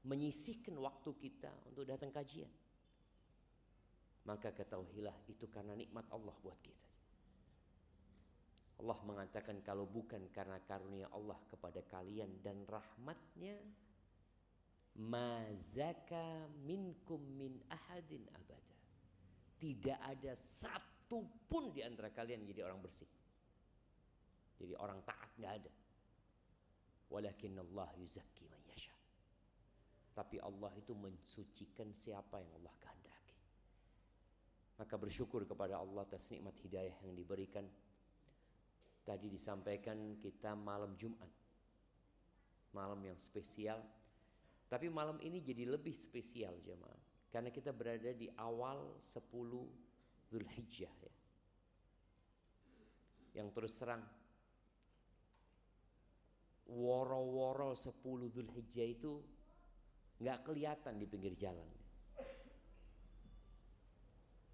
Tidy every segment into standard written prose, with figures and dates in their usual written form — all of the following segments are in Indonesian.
menyisihkan waktu kita untuk datang kajian. Maka ketahuilah itu karena nikmat Allah buat kita. Allah mengatakan kalau bukan karena karunia Allah kepada kalian dan rahmatnya, ma zaka minkum min ahadin abada. Tidak ada satu pun di antara kalian jadi orang bersih. Jadi orang taat nggak ada. Walakin Allah yuzakki man yasha. Tapi Allah itu mensucikan siapa yang Allah kehendaki. Maka bersyukur kepada Allah atas nikmat hidayah yang diberikan. Tadi disampaikan kita malam Jumat, malam yang spesial. Tapi malam ini jadi lebih spesial jemaah, karena kita berada di awal 10 Dzulhijjah ya. Yang terus terang, woro-woro 10 Dzulhijjah itu nggak kelihatan di pinggir jalan.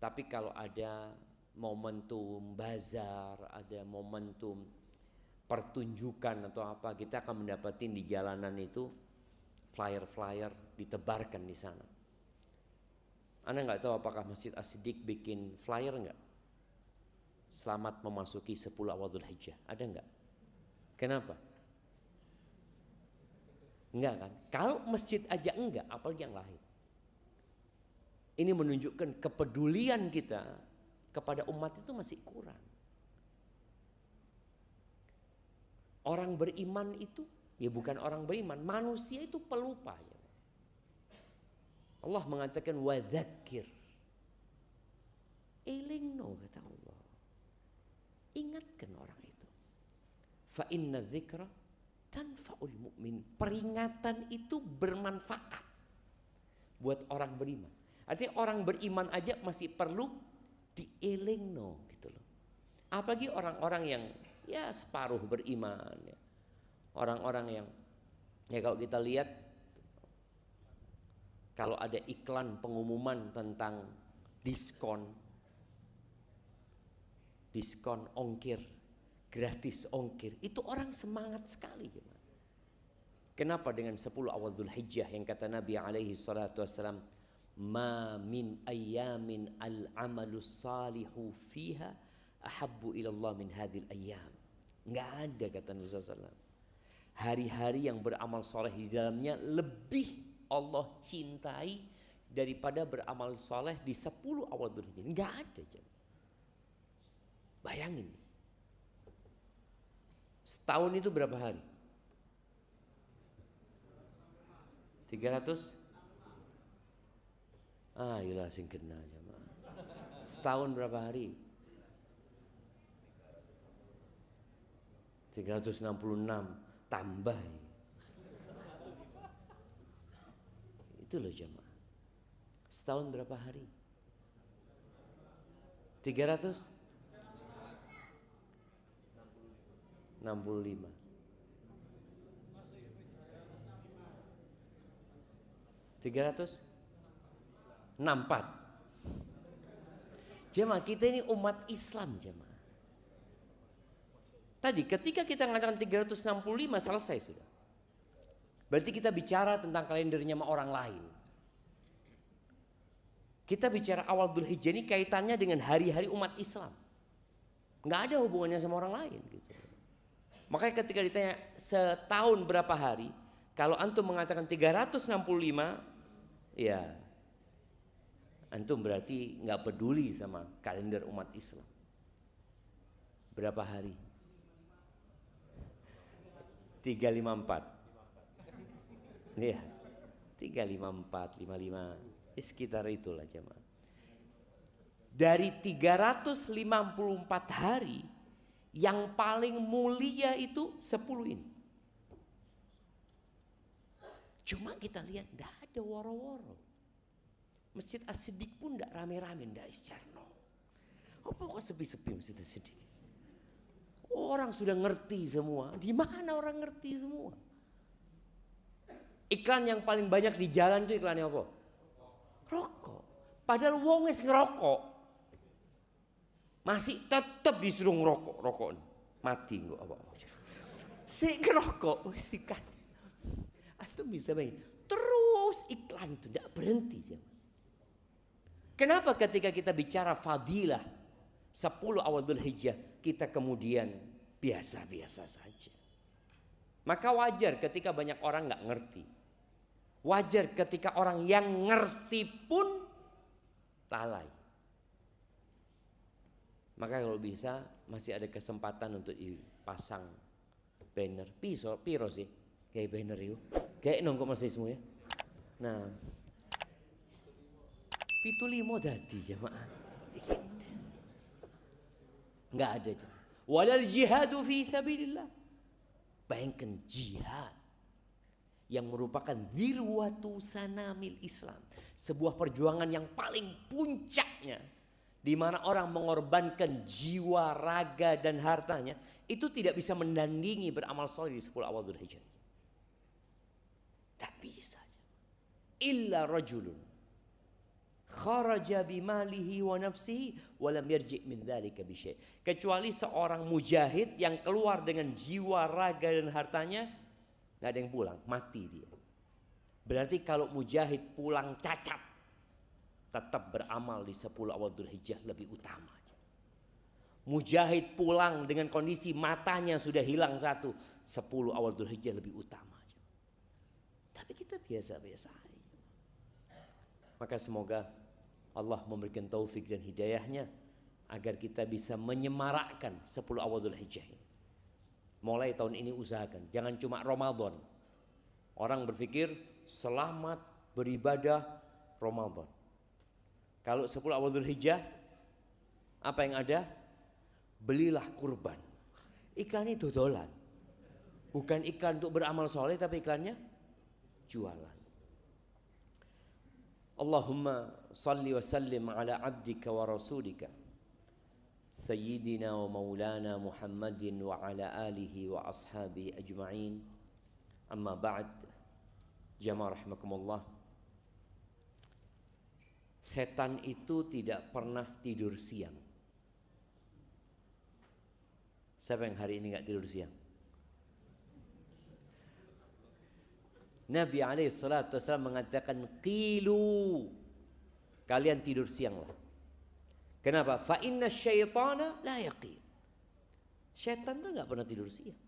Tapi kalau ada momentum bazar, ada momentum pertunjukan atau apa, kita akan mendapati di jalanan itu flyer-flyer ditebarkan di sana. Anda nggak tahu apakah Masjid As-Siddiq bikin flyer nggak? Selamat memasuki 10 awal Dzulhijjah. Ada nggak? Kenapa? Enggak kan? Kalau masjid aja enggak, apalagi yang lain. Ini menunjukkan kepedulian kita kepada umat itu masih kurang. Orang beriman itu, ya bukan orang beriman, manusia itu pelupa ya. Allah mengatakan wadzakir. Elingno kata Allah. Ingatkan orang itu. Fa inna dzikra tanfa'ul mu'min. Peringatan itu bermanfaat buat orang beriman. Artinya orang beriman aja masih perlu dielingno gitu loh. Apalagi orang-orang yang ya separuh beriman ya. Orang-orang yang ya kalau kita lihat, kalau ada iklan pengumuman tentang diskon ongkir, gratis ongkir, itu orang semangat sekali. Kenapa dengan 10 awal Dzulhijjah yang kata Nabi alaihi salatu wassalam, ma min ayyamin al-amalu salihu fiha ahabbu ilallah min hadhil ayyam. Nggak ada kata Nabi SAW, hari-hari yang beramal soleh di dalamnya lebih Allah cintai daripada beramal soleh di 10 awal Dzulhijjah. Nggak ada. Bayangin, setahun itu berapa hari? 300? Ayolah sing kena jemaah. Setahun berapa hari? 366 tambah. Itu loh jemaah. Setahun berapa hari? 365. 364. Jemaah, kita ini umat Islam jemaah. Tadi ketika kita mengatakan 365 selesai sudah. Berarti kita bicara tentang kalendernya sama orang lain. Kita bicara awal Dzulhijjah ini kaitannya dengan hari-hari umat Islam. Nggak ada hubungannya sama orang lain gitu. Makanya ketika ditanya setahun berapa hari, kalau antum mengatakan 365, ya antum berarti nggak peduli sama kalender umat Islam. Berapa hari? 354. Iya. 354, 55. Sekitar itulah jemaah. Dari 354 hari, yang paling mulia itu 10 ini. Cuma kita lihat tidak ada woro-woro. Masjid As-Siddiq pun tidak rame-rame, tidak iscarno. Apa kok sepi-sepi Masjid As-Siddiq? Orang sudah ngerti semua. Di mana orang ngerti semua? Iklan yang paling banyak di jalan itu iklannya apa? Rokok. Padahal wong wis ngerokok, masih tetap disuruh ngerokok, mati kok apa? Si ngerokok, wis kan. Antum bisa bayangin, terus Terus iklan itu tidak berhenti. Kenapa ketika kita bicara fadilah 10 awal Dzulhijjah kita kemudian biasa-biasa saja? Maka wajar ketika banyak orang nggak ngerti. Wajar ketika orang yang ngerti pun lalai. Maka kalau bisa masih ada kesempatan untuk dipasang banner. Piro sih kayak banner itu. Kayak nongko masih semua ya. Nah, 75 dadi jemaah. Enggak ada jemaah. Walal jihadu fi sabilillah. Bayangkan jihad yang merupakan dirwatu sanamil Islam, sebuah perjuangan yang paling puncaknya, di mana orang mengorbankan jiwa, raga dan hartanya, itu tidak bisa mendandingi beramal soleh di 10 awal Dzulhijjah. Tak bisa. Illa rajulun kharaja bimalihi wa nafsihi wa lam yarji' min dzalika bi syai'. Kecuali seorang mujahid yang keluar dengan jiwa, raga dan hartanya, nggak ada yang pulang, mati dia. Berarti kalau mujahid pulang cacat, tetap beramal di 10 awal Dzulhijjah lebih utama. Mujahid pulang dengan kondisi matanya sudah hilang satu, 10 awal Dzulhijjah lebih utama. Tapi kita biasa-biasa aja. Maka semoga Allah memberikan taufik dan hidayahnya agar kita bisa menyemarakkan 10 awal Dzulhijjah ini. Mulai tahun ini usahakan, jangan cuma Ramadan. Orang berpikir selamat beribadah Ramadan. Kalau 10 awal Dzulhijjah, apa yang ada? Belilah kurban. Iklan itu dolan. Bukan iklan untuk beramal soleh, tapi iklannya jualan. Allahumma salli wa sallim ala abdika wa rasulika Sayyidina wa maulana Muhammadin wa ala alihi wa ashabihi ajma'in. Amma ba'd. Jamaah rahimakumullah. Setan itu tidak pernah tidur siang. Siapa yang hari ini gak tidur siang? Nabi SAW mengatakan qilu, kalian tidur sianglah. Kenapa? Fa inna syaitana la yaqil. Syaitan itu gak pernah tidur siang.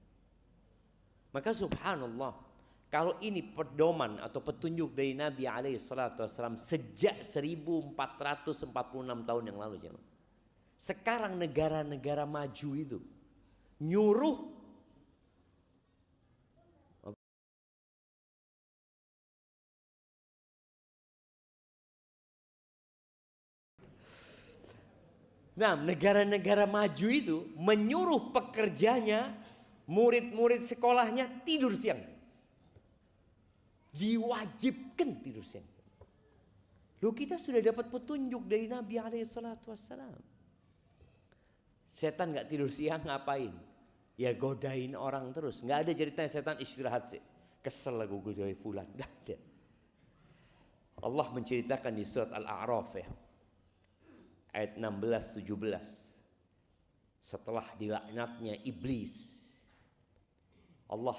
Maka subhanallah, kalau ini pedoman atau petunjuk dari Nabi SAW sejak 1446 tahun yang lalu, jemaah. Sekarang negara-negara maju itu nyuruh negara-negara maju itu menyuruh pekerjanya, murid-murid sekolahnya tidur siang. Diwajibkan tidur siang. Loh, kita sudah dapat petunjuk dari Nabi SAW. Setan gak tidur siang ngapain? Ya godain orang terus. Gak ada ceritanya setan istirahat sih. Kesel aku godain fulan. Gak ada. Allah menceritakan di surat Al-A'raf ya, ayat 16-17. Setelah dilaknatnya iblis, Allah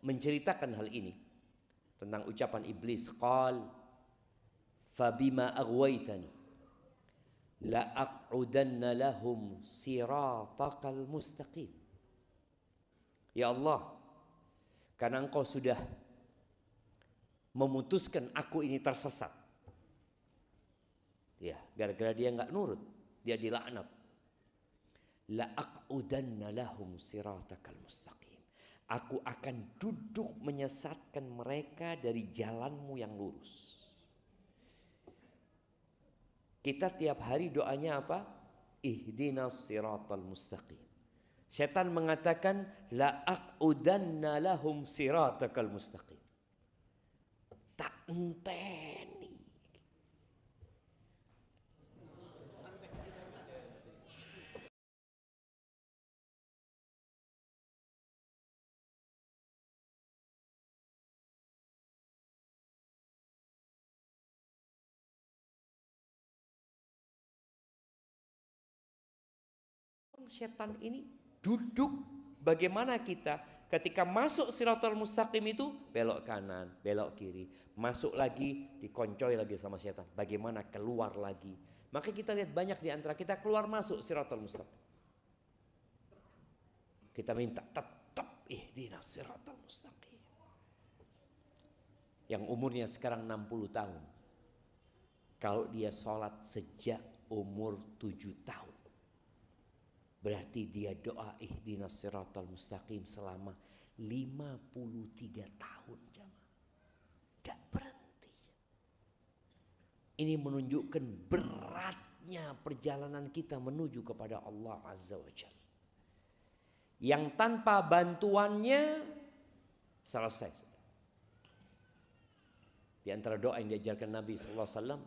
menceritakan hal ini tentang ucapan iblis, qal fabima aghwaytani la aq'udanna lahum siratakal mustaqim. Ya Allah, karena engkau sudah memutuskan aku ini tersesat, ya, gara-gara dia enggak nurut, dia dilaknat. La aq'udanna lahum siratakal mustaqim. Aku akan duduk menyesatkan mereka dari jalanmu yang lurus. Kita tiap hari doanya apa? Ihdinas siratal mustaqim. Setan mengatakan la aq'udanna lahum siratakal mustaqim. Tak enteni. Setan ini duduk, bagaimana kita Ketika masuk siratal mustaqim itu belok kanan, belok kiri, masuk lagi dikoncoi lagi sama setan. Bagaimana keluar lagi? Maka kita lihat banyak di antara kita keluar masuk siratal mustaqim. Kita minta tetap ihdinas siratal mustaqim. Yang umurnya sekarang 60 tahun. Kalau dia sholat sejak umur 7 tahun. Berarti dia doa ihdinas siratal mustaqim selama 53 tahun jamaah. Tidak berhenti. Ini menunjukkan beratnya perjalanan kita menuju kepada Allah Azza wa Jalla. Yang tanpa bantuannya selesai. Di antara doa yang diajarkan Nabi sallallahu alaihi wasallam,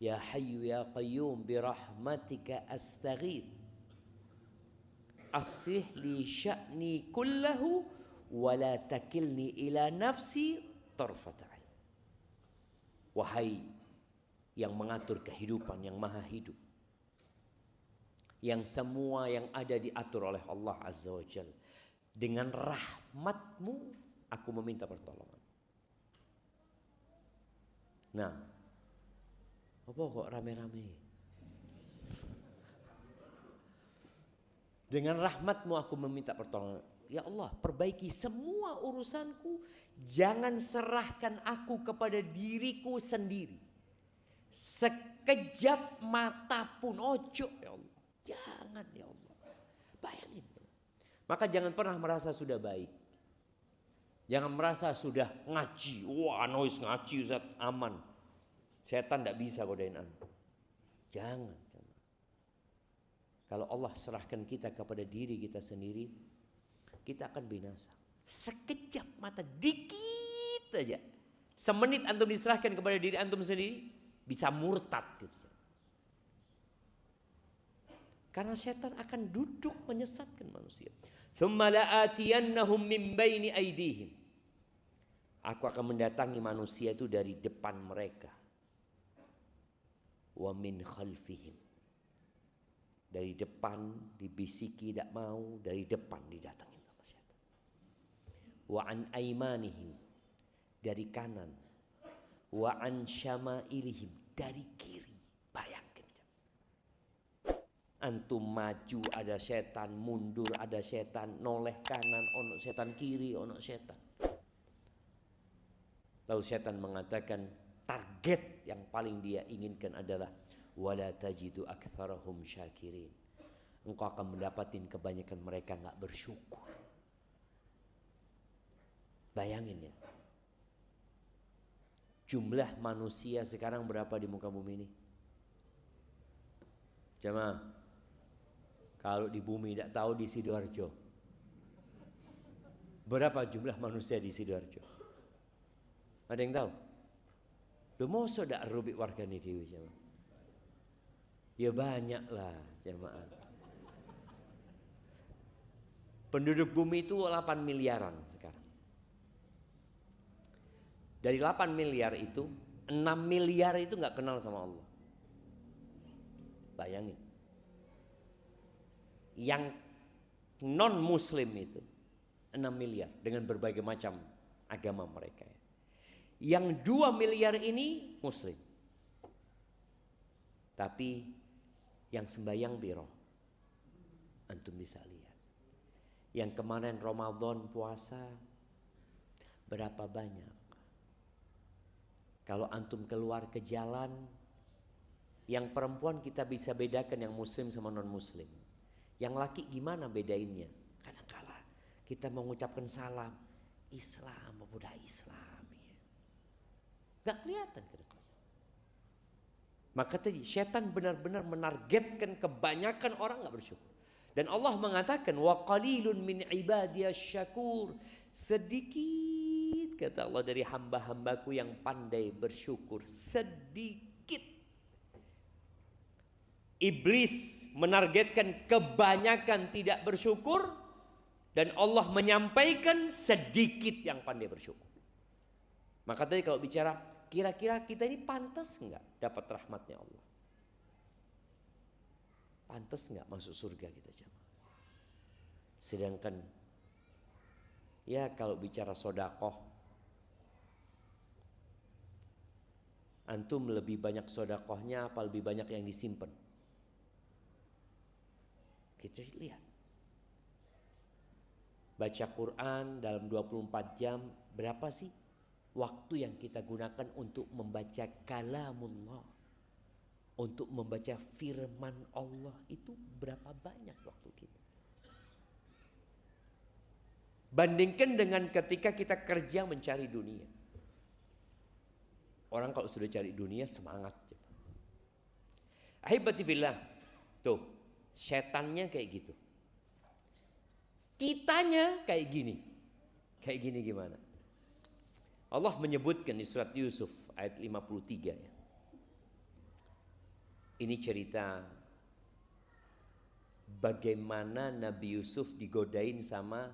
ya hayyu ya qayyum bi rahmatika astaghith. Aslih li sya'ni kullahu wa la takilni ila nafsi tarfata ain. Wahai yang mengatur kehidupan, yang maha hidup, yang semua yang ada diatur oleh Allah Azza wa Jalla, dengan rahmatmu aku meminta pertolongan. Nah, apa kok rame-rame? Dengan rahmatmu aku meminta pertolongan. Ya Allah, perbaiki semua urusanku. Jangan serahkan aku kepada diriku sendiri. Sekejap mata pun ojo ya Allah. Jangan ya Allah. Bayangin. Maka jangan pernah merasa sudah baik. Jangan merasa sudah ngaji. Wah, noise ngaji Ustaz, aman. Setan tidak bisa godain anda. Jangan. Kalau Allah serahkan kita kepada diri kita sendiri, kita akan binasa. Sekejap mata, dikit aja. Semenit antum diserahkan kepada diri antum sendiri, bisa murtad gitu. Karena setan akan duduk menyesatkan manusia. Tsumma la'atiyannahum min baini aydihim. Aku akan mendatangi manusia itu dari depan mereka. Wa min khalfihim. Dari depan dibisiki tidak mau, dari depan didatangi sama setan. Wa an aimanihim, dari kanan. Wa an syama'ilihim, dari kiri. Bayangkan. Antum maju ada setan, mundur ada setan, noleh kanan ono setan, kiri ono setan. Lalu setan mengatakan target yang paling dia inginkan adalah wala tajidu aktsarahum syakirin. Engkau akan mendapatkan kebanyakan mereka enggak bersyukur. Bayangin ya. Jumlah manusia sekarang berapa di muka bumi ini? Jamaah, kalau di bumi tidak tahu di Sidoarjo. Berapa jumlah manusia di Sidoarjo? Ada yang tahu? Lu mau sudah rubik warga ini dewi jamaah. Ya banyak lah jamaah. Penduduk bumi itu 8 miliaran sekarang. Dari 8 miliar itu 6 miliar itu nggak kenal sama Allah. Bayangin. Yang non muslim itu 6 miliar dengan berbagai macam agama mereka. Yang 2 miliar ini muslim. Tapi yang sembahyang biro, antum bisa lihat. Yang kemarin Ramadan puasa, berapa banyak? Kalau antum keluar ke jalan, yang perempuan kita bisa bedakan yang muslim sama non muslim. Yang laki gimana bedainnya? Kadang-kala kita mengucapkan salam, Islam, pemuda Islam. Ya. Gak kelihatan kadang-kala. Maka tadi setan benar-benar menargetkan kebanyakan orang gak bersyukur. Dan Allah mengatakan wa qalilun min ibadiyas syakur. Sedikit kata Allah dari hamba-hambaku yang pandai bersyukur. Sedikit. Iblis menargetkan kebanyakan tidak bersyukur. Dan Allah menyampaikan sedikit yang pandai bersyukur. Maka tadi kalau bicara kira-kira kita ini pantas enggak dapat rahmatnya Allah? Pantas enggak masuk surga kita jemaah? Sedangkan Ya kalau bicara sodakoh, antum lebih banyak sodakohnya apa lebih banyak yang disimpan? Kita lihat. Baca Quran dalam 24 jam, berapa sih waktu yang kita gunakan untuk membaca kalamullah, untuk membaca firman Allah? Itu berapa banyak waktu kita? Bandingkan dengan ketika kita kerja mencari dunia. Orang kalau sudah cari dunia semangat. Ahibati fillah. Tuh, setannya kayak gitu. Kitanya kayak gini. Kayak gini gimana? Allah menyebutkan di surat Yusuf ayat 53 ya. Ini cerita bagaimana Nabi Yusuf digodain sama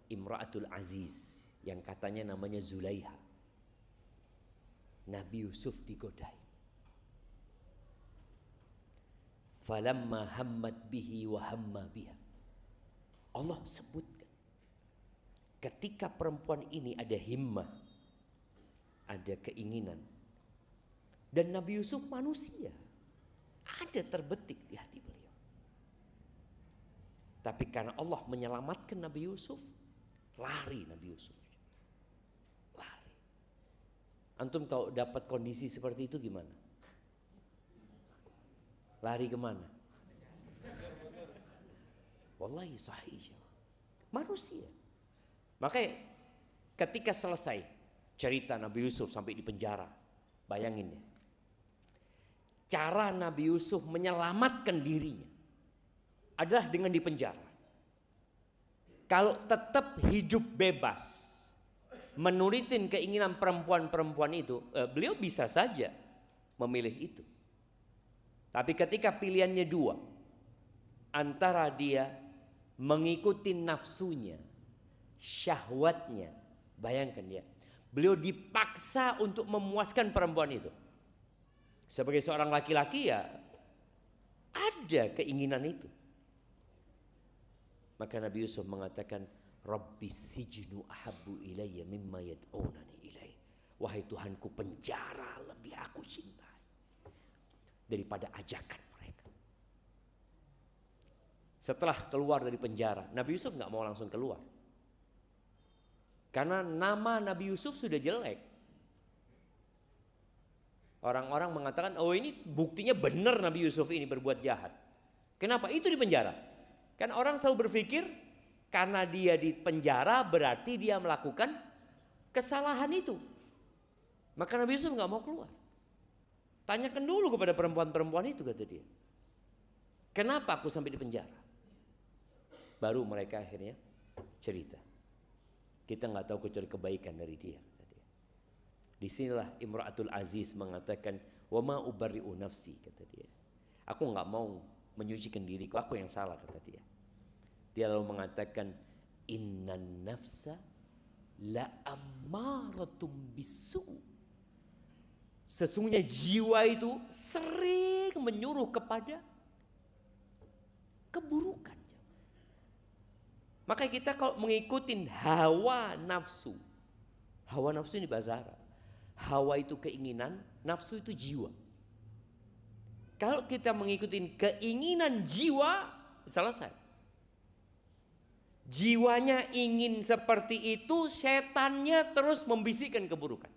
Imra'atul Aziz yang katanya namanya Zulaiha. Nabi Yusuf digodain. Falamma hammat bihi wa hamma biha. Allah sebutkan ketika perempuan ini ada himmah, ada keinginan, dan Nabi Yusuf manusia, ada terbetik di hati beliau. Tapi karena Allah menyelamatkan Nabi Yusuf, lari Nabi Yusuf. Lari. Antum kalau dapat kondisi seperti itu gimana? Lari kemana? Wallahi sahih. Manusia. Makanya ketika selesai cerita Nabi Yusuf sampai di penjara, bayangin ya. Cara Nabi Yusuf menyelamatkan dirinya adalah dengan di penjara. Kalau tetap hidup bebas, menurutin keinginan perempuan-perempuan itu, beliau bisa saja memilih itu. Tapi ketika pilihannya dua, antara dia mengikuti nafsunya, syahwatnya, bayangkan ya, beliau dipaksa untuk memuaskan perempuan itu. Sebagai seorang laki-laki ya ada keinginan itu. Maka Nabi Yusuf mengatakan, Rabbi sijnu ahabbu ilayya mimma yad'unani ilayh. Wahai Tuhanku, penjara lebih aku cintai daripada ajakan mereka. Setelah keluar dari penjara, Nabi Yusuf nggak mau langsung keluar. Karena nama Nabi Yusuf sudah jelek. Orang-orang mengatakan, oh ini buktinya benar Nabi Yusuf ini berbuat jahat. Kenapa? Itu di penjara. Kan orang selalu berpikir, karena dia di penjara berarti dia melakukan kesalahan itu. Maka Nabi Yusuf nggak mau keluar. Tanyakan dulu kepada perempuan-perempuan itu, kata dia. Kenapa aku sampai di penjara? Baru mereka akhirnya cerita. Kita nggak tahu kecuali kebaikan dari dia. Disinilah Imra'atul Aziz mengatakan, wa ma ubarri'u nafsi, kata dia. Aku nggak mau menyucikan diriku, aku yang salah, kata dia. Dia lalu mengatakan, innan nafsa la ammaratum bisu. Sesungguhnya jiwa itu sering menyuruh kepada keburukan. Maka kita kalau mengikuti hawa nafsu ini bahasa Arab. Hawa itu keinginan, nafsu itu jiwa. Kalau kita mengikuti keinginan jiwa, selesai. Jiwanya ingin seperti itu, setannya terus membisikkan keburukan.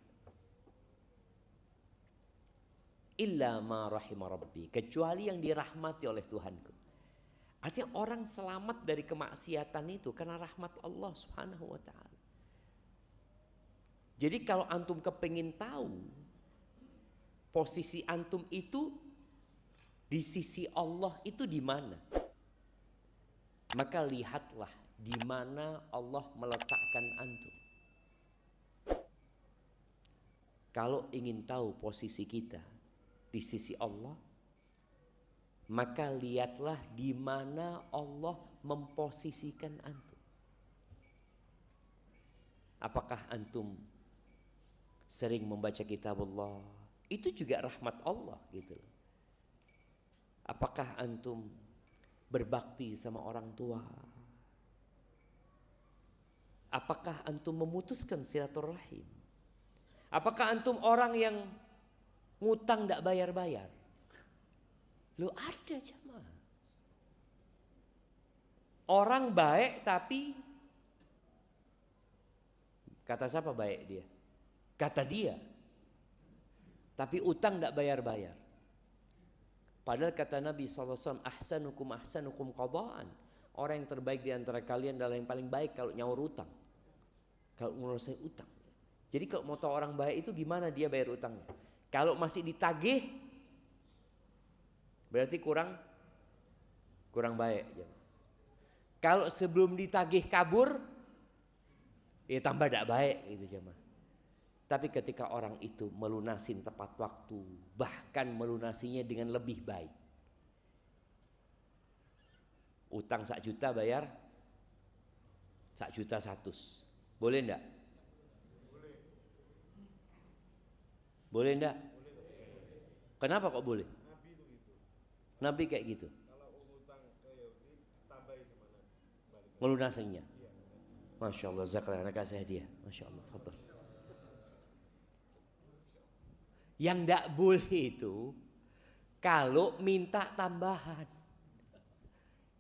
Illa ma rahima rabbi, kecuali yang dirahmati oleh Tuhanku. Artinya orang selamat dari kemaksiatan itu karena rahmat Allah Subhanahu wa ta'ala. Jadi kalau antum kepengin tahu posisi antum itu di sisi Allah itu di mana, maka lihatlah di mana Allah meletakkan antum. Kalau ingin tahu posisi kita di sisi Allah, maka lihatlah di mana Allah memposisikan antum. Apakah antum sering membaca kitab Allah? Itu juga rahmat Allah gitu. Apakah antum berbakti sama orang tua? Apakah antum memutuskan silaturahim? Apakah antum orang yang ngutang tidak bayar-bayar? Lo ada jamaah. Orang baik tapi kata siapa baik dia? Kata dia. Tapi utang tidak bayar-bayar. Padahal kata Nabi SAW, ahsanukum qadaan. Orang yang terbaik di antara kalian adalah yang paling baik kalau nyaur utang. Kalau ngurusin utang. Jadi kalau mau tahu orang baik itu gimana dia bayar utangnya. Kalau masih ditagih, berarti kurang baik. Kalau sebelum ditagih kabur, ya tambah tidak baik gitu jemaah. Tapi ketika orang itu melunasin tepat waktu, bahkan melunasinya dengan lebih baik. Utang 1 juta bayar 1.100.000. Boleh enggak? Boleh enggak? Kenapa kok boleh? Nabi kayak gitu. Melunasinya. Masya Allah, zakat anak kasih hadiah. Masya Allah, fadl. Yang enggak boleh itu kalau minta tambahan.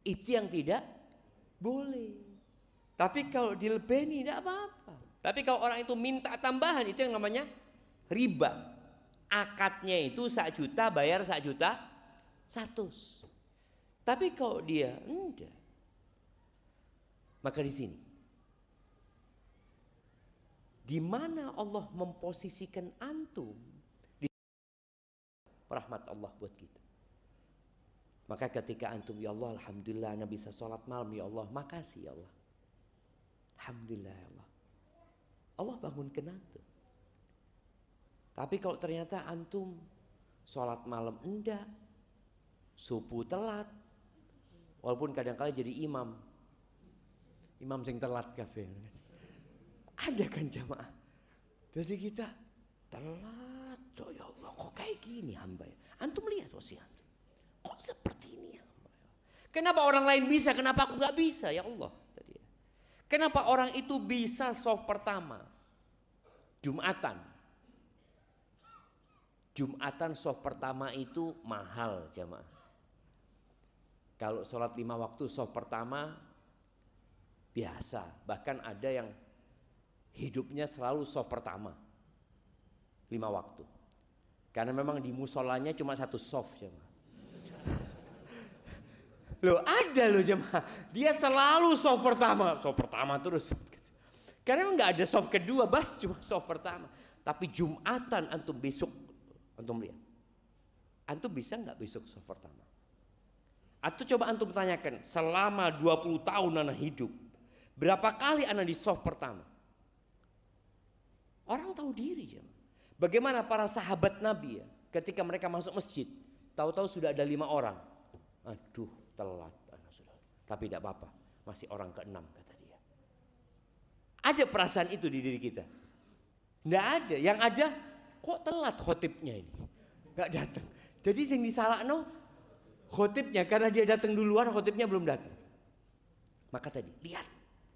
Itu yang tidak boleh. Tapi kalau dilebeni tidak apa-apa. Tapi kalau orang itu minta tambahan, itu yang namanya riba. Akadnya itu 1 juta bayar 1.100.000. Tapi kalau dia enggak, maka di sini di mana Allah memposisikan antum di rahmat Allah buat kita. Maka ketika antum, ya Allah, alhamdulillah Anda bisa sholat malam, ya Allah, makasih ya Allah. Alhamdulillah ya Allah. Allah bangunkan antum. Tapi kalau ternyata antum sholat malam enggak, subuh telat, walaupun kadang-kala jadi imam sing telat kafe. Ada kan jamaah. Jadi kita telat, oh ya Allah, kok kayak gini hamba ya. Antum lihat wasi antum, kok seperti ini ya. Kenapa orang lain bisa, kenapa aku nggak bisa ya Allah? Kenapa orang itu bisa shaf pertama Jumatan? Jumatan shaf pertama itu mahal jamaah. Kalau sholat 5 waktu shaf pertama biasa. Bahkan ada yang hidupnya selalu shaf pertama 5 waktu. Karena memang di musolanya cuma 1 shaf jamaah. Loh ada loh jemaah, dia selalu shaf pertama terus. Karena nggak ada shaf kedua, cuma shaf pertama. Tapi Jumatan antum besok, antum lihat, antum bisa nggak besok shaf pertama? Atau coba antum tanyakan, selama 20 tahun anak hidup, berapa kali anak di shaf pertama? Orang tahu diri jemaah. Bagaimana para sahabat Nabi ya, ketika mereka masuk masjid, tahu-tahu sudah ada 5 orang. Aduh, telat anak sudah. Tapi tidak apa-apa, masih orang ke-6 kata dia. Ada perasaan itu di diri kita? Tidak ada. Yang ada, kok telat khotibnya ini, nggak datang. Jadi yang disalahno khotibnya, karena dia datang duluan, khotibnya belum datang. Maka tadi lihat,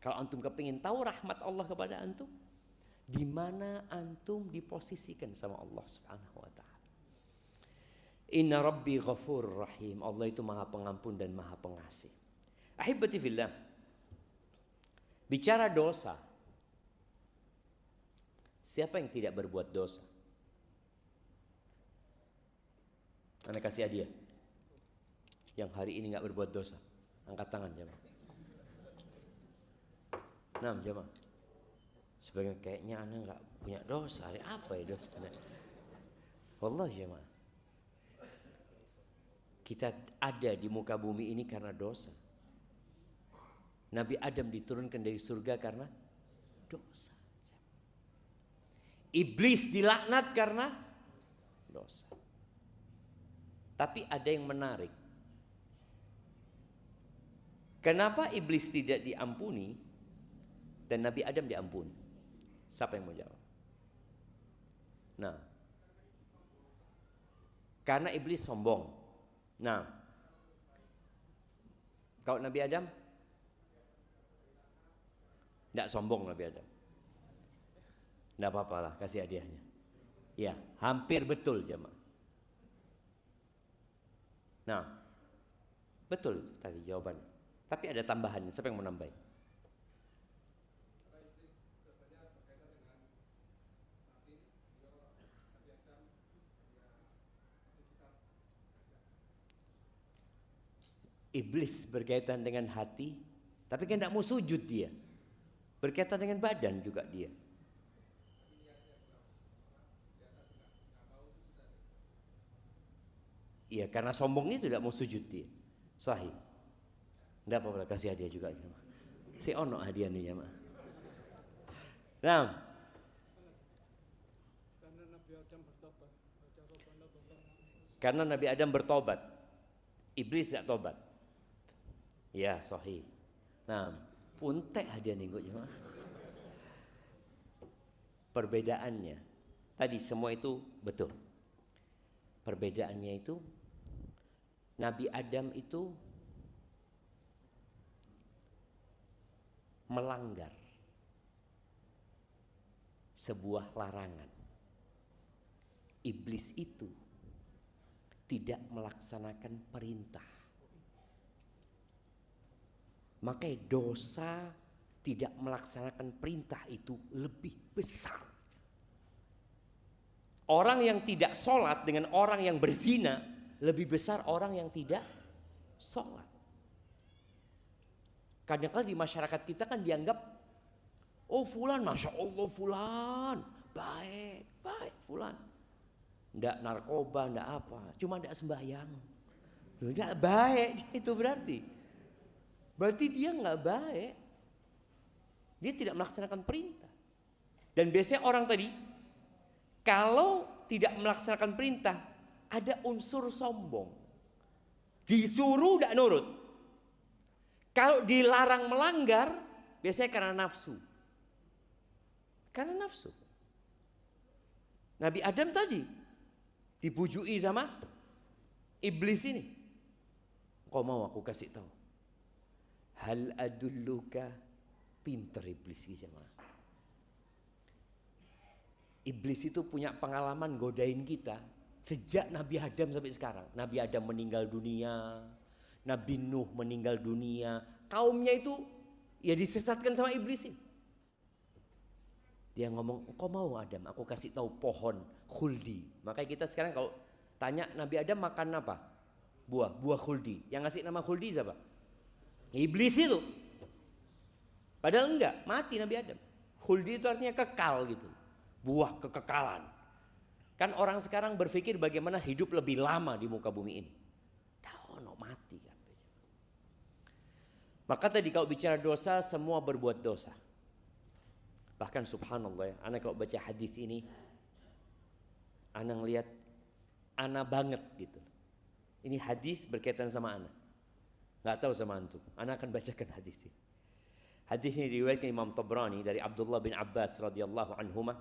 kalau antum kepingin tahu rahmat Allah kepada antum, di mana antum diposisikan sama Allah Subhanahu wa taala. Inna Rabbi ghafur rahim. Allah itu maha pengampun dan maha pengasih. Ahibati fillah, bicara dosa, siapa yang tidak berbuat dosa? Anda kasih hadiah yang hari ini gak berbuat dosa, angkat tangan jemaah. 6 jemaah. Sebagian kayaknya Anda gak punya dosa. Apa ya dosa? Wallahi jemaah, kita ada di muka bumi ini karena dosa. Nabi Adam diturunkan dari surga karena dosa. Iblis dilaknat karena dosa. Tapi ada yang menarik. Kenapa iblis tidak diampuni dan Nabi Adam diampuni? Siapa yang mau jawab? Nah, karena iblis sombong. Nah, kalau Nabi Adam Tidak sombong Nabi Adam. Tidak apa-apa lah, kasih hadiahnya. Ya, hampir betul jemaah. Nah, betul tadi jawabannya. Tapi ada tambahannya, siapa yang mau nambahin? Iblis berkaitan dengan hati, tapi kan tidak mau sujud dia. Berkaitan dengan badan juga dia. Iya, karena sombongnya tidak mau sujud dia. Sahih. Tidak apa-apa, kasih hadiah juga. Si ono hadiah nih ya, Nah, karena Nabi Adam bertobat, iblis tidak tobat. Ya, sahih. Nah, puntek hadiah nih gue. Perbedaannya, tadi semua itu betul. Perbedaannya itu, Nabi Adam itu melanggar sebuah larangan. Iblis itu tidak melaksanakan perintah. Makanya dosa tidak melaksanakan perintah itu lebih besar. Orang yang tidak sholat dengan orang yang berzina lebih besar orang yang tidak sholat. Kadang-kadang di masyarakat kita kan dianggap, oh fulan, masya Allah fulan, baik, fulan. Nggak narkoba, nggak apa, cuma nggak sembahyang. Nggak baik itu berarti. Berarti dia nggak baik. Dia tidak melaksanakan perintah. Dan biasanya orang tadi, kalau tidak melaksanakan perintah, ada unsur sombong. Disuruh tidak nurut. Kalau dilarang melanggar, biasanya karena nafsu. Karena nafsu. Nabi Adam tadi dibujui sama iblis ini. Kau mau aku kasih tahu? Hal adulluka, pinter iblis sama. Iblis itu punya pengalaman godain kita sejak Nabi Adam sampai sekarang. Nabi Adam meninggal dunia, Nabi Nuh meninggal dunia, kaumnya itu ya disesatkan sama iblis ini. Dia ngomong, kau mau Adam, aku kasih tahu pohon khuldi. Makanya kita sekarang kalau tanya Nabi Adam makan apa? Buah khuldi. Yang ngasih nama khuldi siapa? Iblis itu. Padahal enggak, mati Nabi Adam. Khuldi itu artinya kekal gitu. Buah kekekalan. Kan orang sekarang berpikir bagaimana hidup lebih lama di muka bumi ini. No, mati kan. Maka tadi kalau bicara dosa, semua berbuat dosa. Bahkan subhanallah ya, anak kalau baca hadis ini, anak ngelihat anak banget gitu. Ini hadis berkaitan sama anak. Nggak tahu sama antum. Anak akan bacakan hadis ini. Hadis ini diriwayatkan Imam Tabrani dari Abdullah bin Abbas radhiyallahu anhuma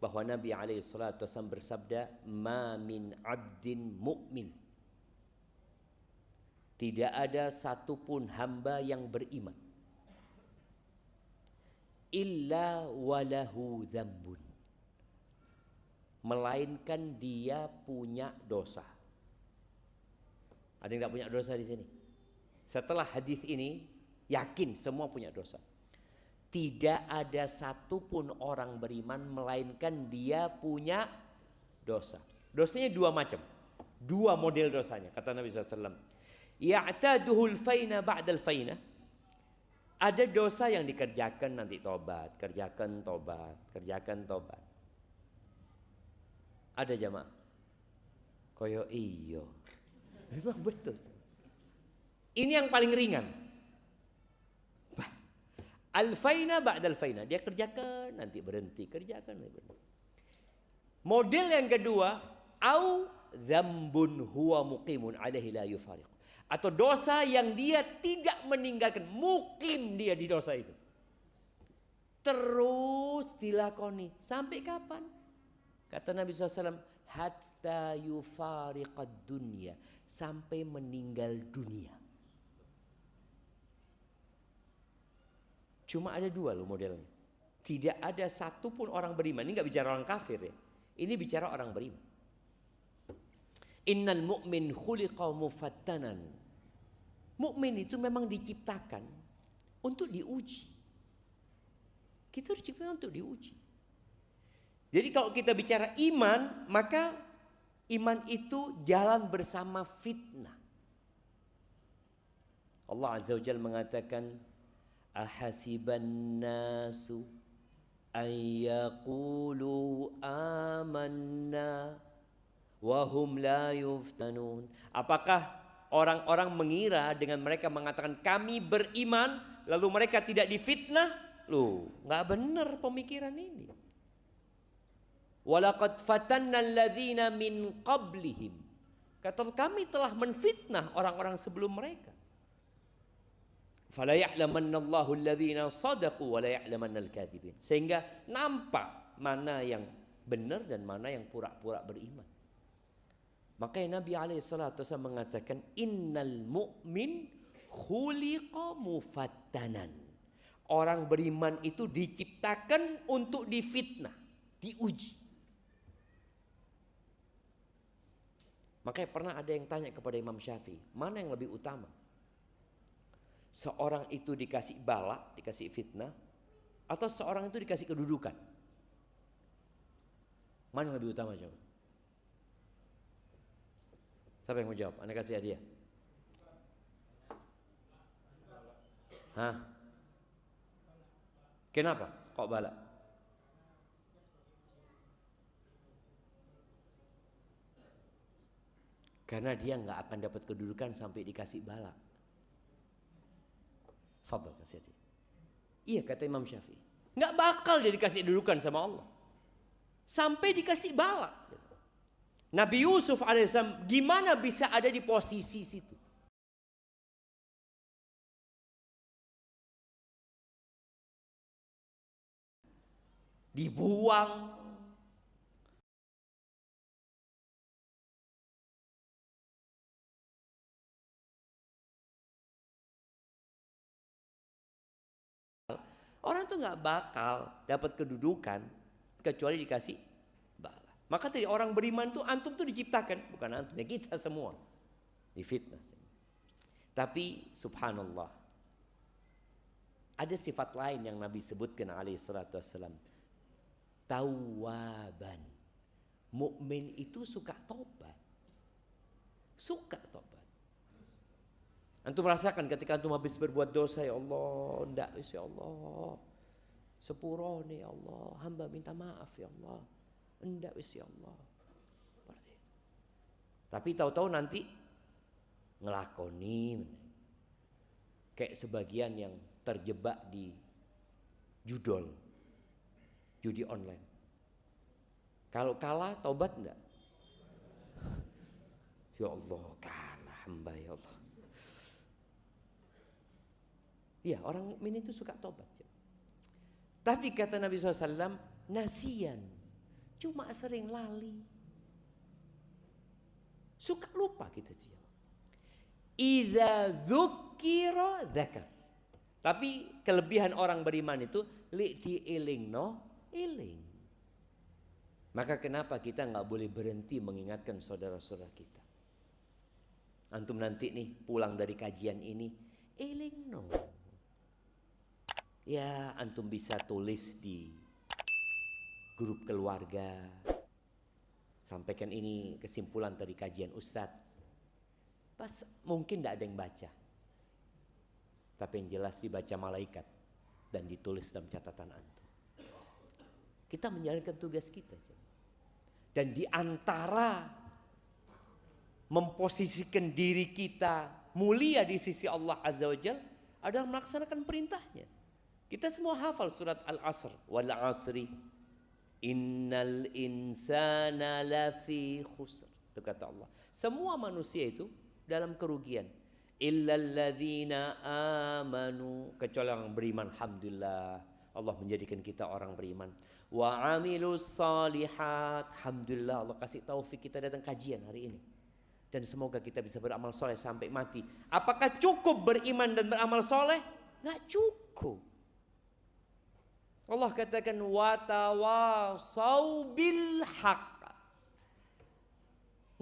bahwa Nabi alaihi salatu wasallam bersabda, "Ma min 'abdin mu'min." Tidak ada satupun hamba yang beriman illa walahu dzambun, melainkan dia punya dosa. Ada yang tidak punya dosa di sini? Setelah hadis ini yakin semua punya dosa. Tidak ada satupun orang beriman melainkan dia punya dosa. Dosanya dua macam, dua model dosanya. Kata Nabi SAW, ya'taduhul faina ba'dal faina. Ada dosa yang dikerjakan nanti tobat, kerjakan tobat, kerjakan tobat. Ada jamaah? Koyo iyo. Memang betul. Ini yang paling ringan. Al-faina ba'dal faina. Dia kerjakan nanti berhenti, kerjakan nanti berhenti. Model yang kedua, au dzambun huwa muqimun alaihi la yufariq. Atau dosa yang dia tidak meninggalkan, mukim dia di dosa itu. Terus dilakoni. Sampai kapan? Kata Nabi SAW, hatta yufariqad dunya. Sampai meninggal dunia. Cuma ada dua loh modelnya. Tidak ada satupun orang beriman. Ini nggak bicara orang kafir ya. Ini bicara orang beriman. Innal mu'min khuliqa mufattanan. Mukmin itu memang diciptakan untuk diuji. Kita diciptakan untuk diuji. Jadi kalau kita bicara iman, maka iman itu jalan bersama fitnah. Allah Azza wa Jalla mengatakan, ahasiban nasu ayyaqulu amanna wahum la yuftanun. Apakah orang-orang mengira dengan mereka mengatakan kami beriman lalu mereka tidak difitnah? Loh, nggak benar pemikiran ini. Walaqad fatanna alladzina min qablihim. Kata kami telah menfitnah orang-orang sebelum mereka. Fala ya'lamannallahu alladzina sadaqu wa la ya'lamannal kadzibin. Sehingga nampak mana yang benar dan mana yang pura-pura beriman. Makanya Nabi alaihissalatu wasallam mengatakan innal mu'min khuliqa mufattanan. Orang beriman itu diciptakan untuk difitnah, diuji. Makanya pernah ada yang tanya kepada Imam Syafi'i, mana yang lebih utama? Seorang itu dikasih bala, dikasih fitnah, atau seorang itu dikasih kedudukan? Mana yang lebih utama coba? Siapa yang mau jawab? Anda kasih hadiah. Hah? Kenapa? Kok bala? Karena dia nggak akan dapat kedudukan sampai dikasih bala. Fadhal kasih hadiah. Iya kata Imam Syafi'i. Nggak bakal dia dikasih kedudukan sama Allah sampai dikasih bala. Nabi Yusuf alaihissalam gimana bisa ada di posisi situ? Dibuang. Orang tuh nggak bakal dapat kedudukan kecuali dikasih bala. Maka tadi orang beriman tuh antum tuh diciptakan, bukan antum ya kita semua difitnah. Tapi subhanallah ada sifat lain yang Nabi sebutkan alaihi salatu wassalam. Tawwaban. Mukmin itu suka tobat. Suka tobat. Antum merasakan ketika antum habis berbuat dosa, ya Allah, enggak ya Allah. Sepuro nih ya Allah, hamba minta maaf ya Allah. Enggak ya Allah. Seperti itu. Tapi tahu-tahu nanti ngelakoni kayak sebagian yang terjebak di judol, judi online. Kalau kalah taubat enggak? Ya Allah, kalah hamba ya Allah. Iya, orang mukmin itu suka tobat. Tapi kata Nabi SAW, nasian, cuma sering lali. Suka lupa kita. Idza dzukira dzakar. Tapi kelebihan orang beriman itu li dielingno eling. Maka kenapa kita nggak boleh berhenti mengingatkan saudara-saudara kita? Antum nanti nih pulang dari kajian ini, elingno. Ya, antum bisa tulis di grup keluarga. Sampaikan ini kesimpulan dari kajian Ustadz. Pas mungkin tidak ada yang baca. Tapi yang jelas dibaca malaikat dan ditulis dalam catatan antum. Kita menjalankan tugas kita. Dan di antara memposisikan diri kita mulia di sisi Allah Azza wa Jalla adalah melaksanakan perintahnya. Kita semua hafal surat Al-Asr. Wal asri innal insana lafi khusr. Itu kata Allah. Semua manusia itu dalam kerugian. Illalladzina amanu. Kecuali orang beriman. Alhamdulillah. Allah menjadikan kita orang beriman. Wa amilus salihat. Alhamdulillah Allah kasih taufik kita datang kajian hari ini. Dan semoga kita bisa beramal soleh sampai mati. Apakah cukup beriman dan beramal soleh? Nggak cukup. Allah katakan watawasau bil haq.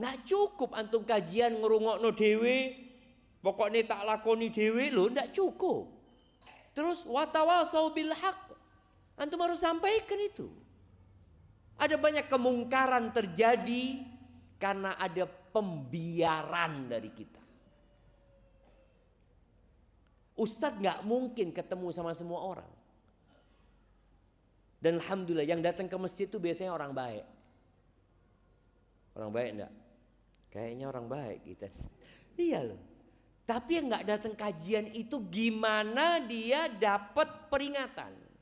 Nggak cukup antum kajian ngerungokno dewe, pokoknya tak lakoni dewe lo, nggak cukup. Terus watawasau bil haq, antum harus sampaikan itu. Ada banyak kemungkaran terjadi karena ada pembiaran dari kita. Ustadz nggak mungkin ketemu sama semua orang. Dan alhamdulillah yang datang ke masjid itu biasanya orang baik. Orang baik enggak? Kayaknya orang baik kita. Iya loh. Tapi yang nggak datang kajian itu gimana dia dapat peringatan?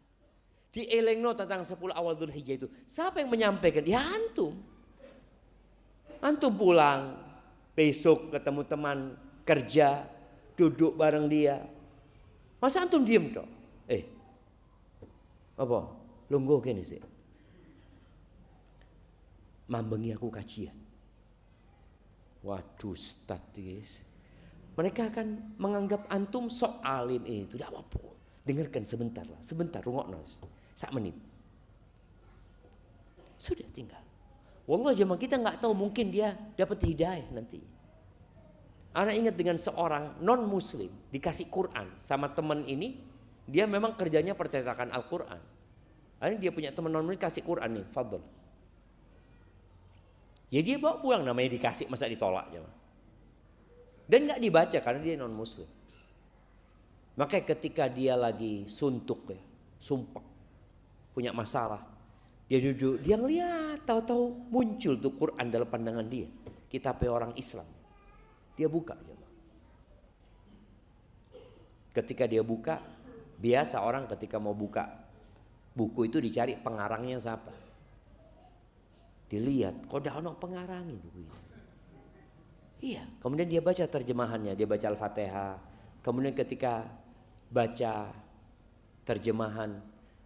Di Elengno tentang 10 awal Dzulhijjah itu. Siapa yang menyampaikan? Ya antum. Antum pulang, besok ketemu teman kerja, duduk bareng dia. Masa antum diem toh? Apa? Lungguh kene sih. Mambengi aku kajian. Waduh, Ustaz guys. Mereka akan menganggap antum sok alim itu. Tidak apa-apa. Dengarkan sebentar lah. Sebentar, rungokno. 1 menit. Sudah tinggal. Wallah jemaah kita nggak tahu, mungkin dia dapat hidayah nanti. Anak ingat dengan seorang non muslim dikasih Quran sama teman ini, dia memang kerjanya percetakan Al-Quran. Ini dia punya teman non muslim kasih Quran nih, fadl. Ya dia bawa pulang, namanya dikasih, masa ditolak jemaah. Dan nggak dibaca karena dia non muslim. Makanya ketika dia lagi suntuk ya, sumpah, punya masalah, dia duduk, dia ngeliat, tahu-tahu muncul tuh Quran dalam pandangan dia, kitabnya orang Islam. Dia buka. Ketika dia buka, biasa orang ketika mau buka buku itu dicari pengarangnya siapa. Dilihat, kok dah ono pengarangnya buku ini. Iya, kemudian dia baca terjemahannya, dia baca Al-Fatihah. Kemudian ketika baca terjemahan,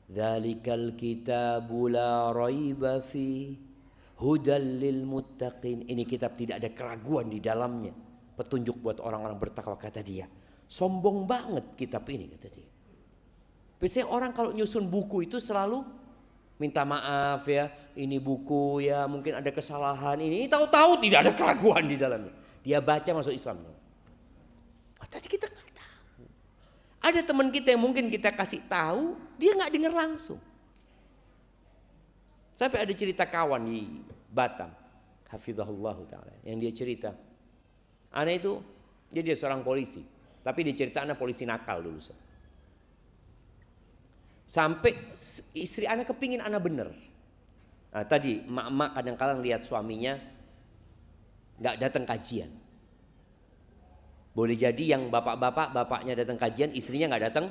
dzalikal kitabu la raiba fi hudal lil muttaqin. Ini kitab tidak ada keraguan di dalamnya, petunjuk buat orang-orang bertakwa, kata dia. Sombong banget kitab ini, kata dia. Biasanya orang kalau nyusun buku itu selalu minta maaf ya, ini buku ya mungkin ada kesalahan ini, tahu-tahu tidak ada keraguan di dalamnya. Dia baca masuk Islam. Tadi kita nggak tahu. Ada teman kita yang mungkin kita kasih tahu, dia nggak dengar langsung. Sampai ada cerita kawan di Batam, hafizahullah taala, yang dia cerita, anak itu dia seorang polisi, tapi dia cerita anak polisi nakal dulu. Sampai istri anak kepingin anak bener. Nah, tadi emak-emak kadang-kadang lihat suaminya nggak datang kajian. Boleh jadi yang bapaknya datang kajian, istrinya nggak datang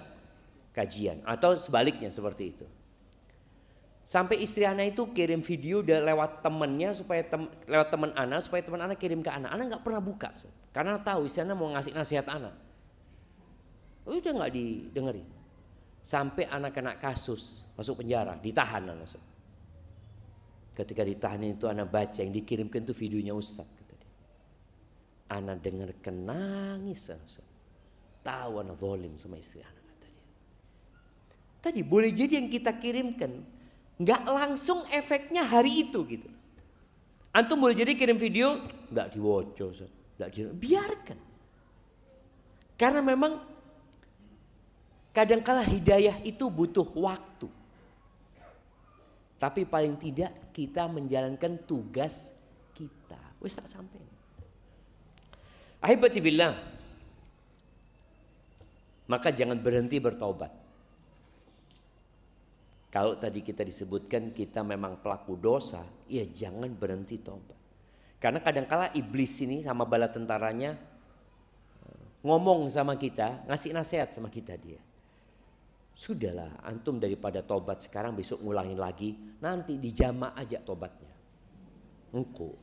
kajian, atau sebaliknya seperti itu. Sampai istri anak itu kirim video lewat temennya supaya lewat teman anak, supaya teman anak kirim ke anak. Anak nggak pernah buka, karena tahu istri anak mau ngasih nasihat anak. Udah nggak didengerin. Sampai anak kena kasus, masuk penjara, ditahan anak. Ketika ditahan itu anak baca yang dikirimkan itu videonya Ustaz. Anak dengarkan nangis, tahu anak zalim sama istri anak, kata dia. Tadi boleh jadi yang kita kirimkan nggak langsung efeknya hari itu gitu. Antum boleh jadi kirim video nggak diwoco, biarkan. Karena memang kadangkala hidayah itu butuh waktu. Tapi paling tidak kita menjalankan tugas kita. Wes tak sampai. Ahibati billah. Maka jangan berhenti bertaubat. Kalau tadi kita disebutkan kita memang pelaku dosa, ya jangan berhenti taubat. Karena kadangkala iblis ini sama bala tentaranya ngomong sama kita, ngasih nasihat sama kita dia. Sudahlah, antum daripada tobat sekarang besok ngulangin lagi, nanti dijama aja tobatnya. Engkau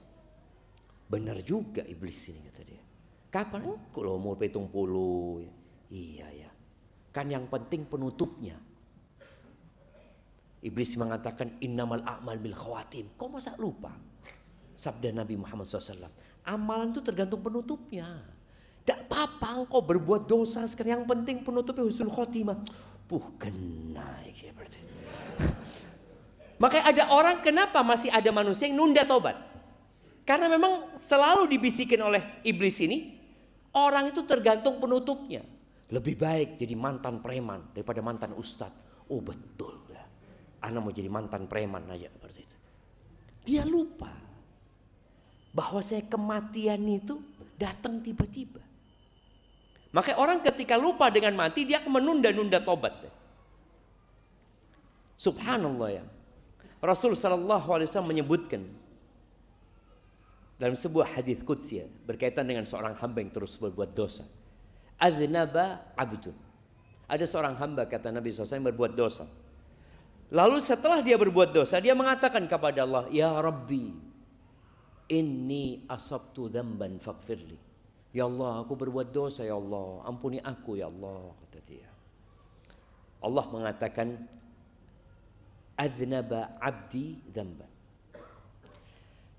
benar juga iblis ini, kata dia. Kapan engkau lo umur 70? Iya ya. Kan yang penting penutupnya. Iblis mengatakan innamal a'mal bil khawatim. Kau masa lupa? Sabda Nabi Muhammad SAW. Amalan itu tergantung penutupnya. Tidak apa-apa engkau berbuat dosa sekarang, yang penting penutupnya husnul khotimah. Kena ya berarti. Makanya ada orang, kenapa masih ada manusia yang nunda tobat? Karena memang selalu dibisikin oleh iblis ini, orang itu tergantung penutupnya. Lebih baik jadi mantan preman daripada mantan ustadz. Oh betul ya, ana mau jadi mantan preman aja seperti itu. Dia lupa bahwa kematian itu datang tiba-tiba. Makanya orang ketika lupa dengan mati, dia akan menunda-nunda tobat. Subhanallah ya. Rasul sallallahu alaihi wasallam menyebutkan dalam sebuah hadis qudsi berkaitan dengan seorang hamba yang terus berbuat dosa. Adznaba abdun. Ada seorang hamba, kata Nabi SAW, yang berbuat dosa. Lalu setelah dia berbuat dosa, dia mengatakan kepada Allah, Ya Rabbi, inni asabtu dzamban faghfirli. Ya Allah, aku berbuat dosa, ya Allah, ampuni aku ya Allah, kata dia. Allah mengatakan, Adznaba abdi dzamban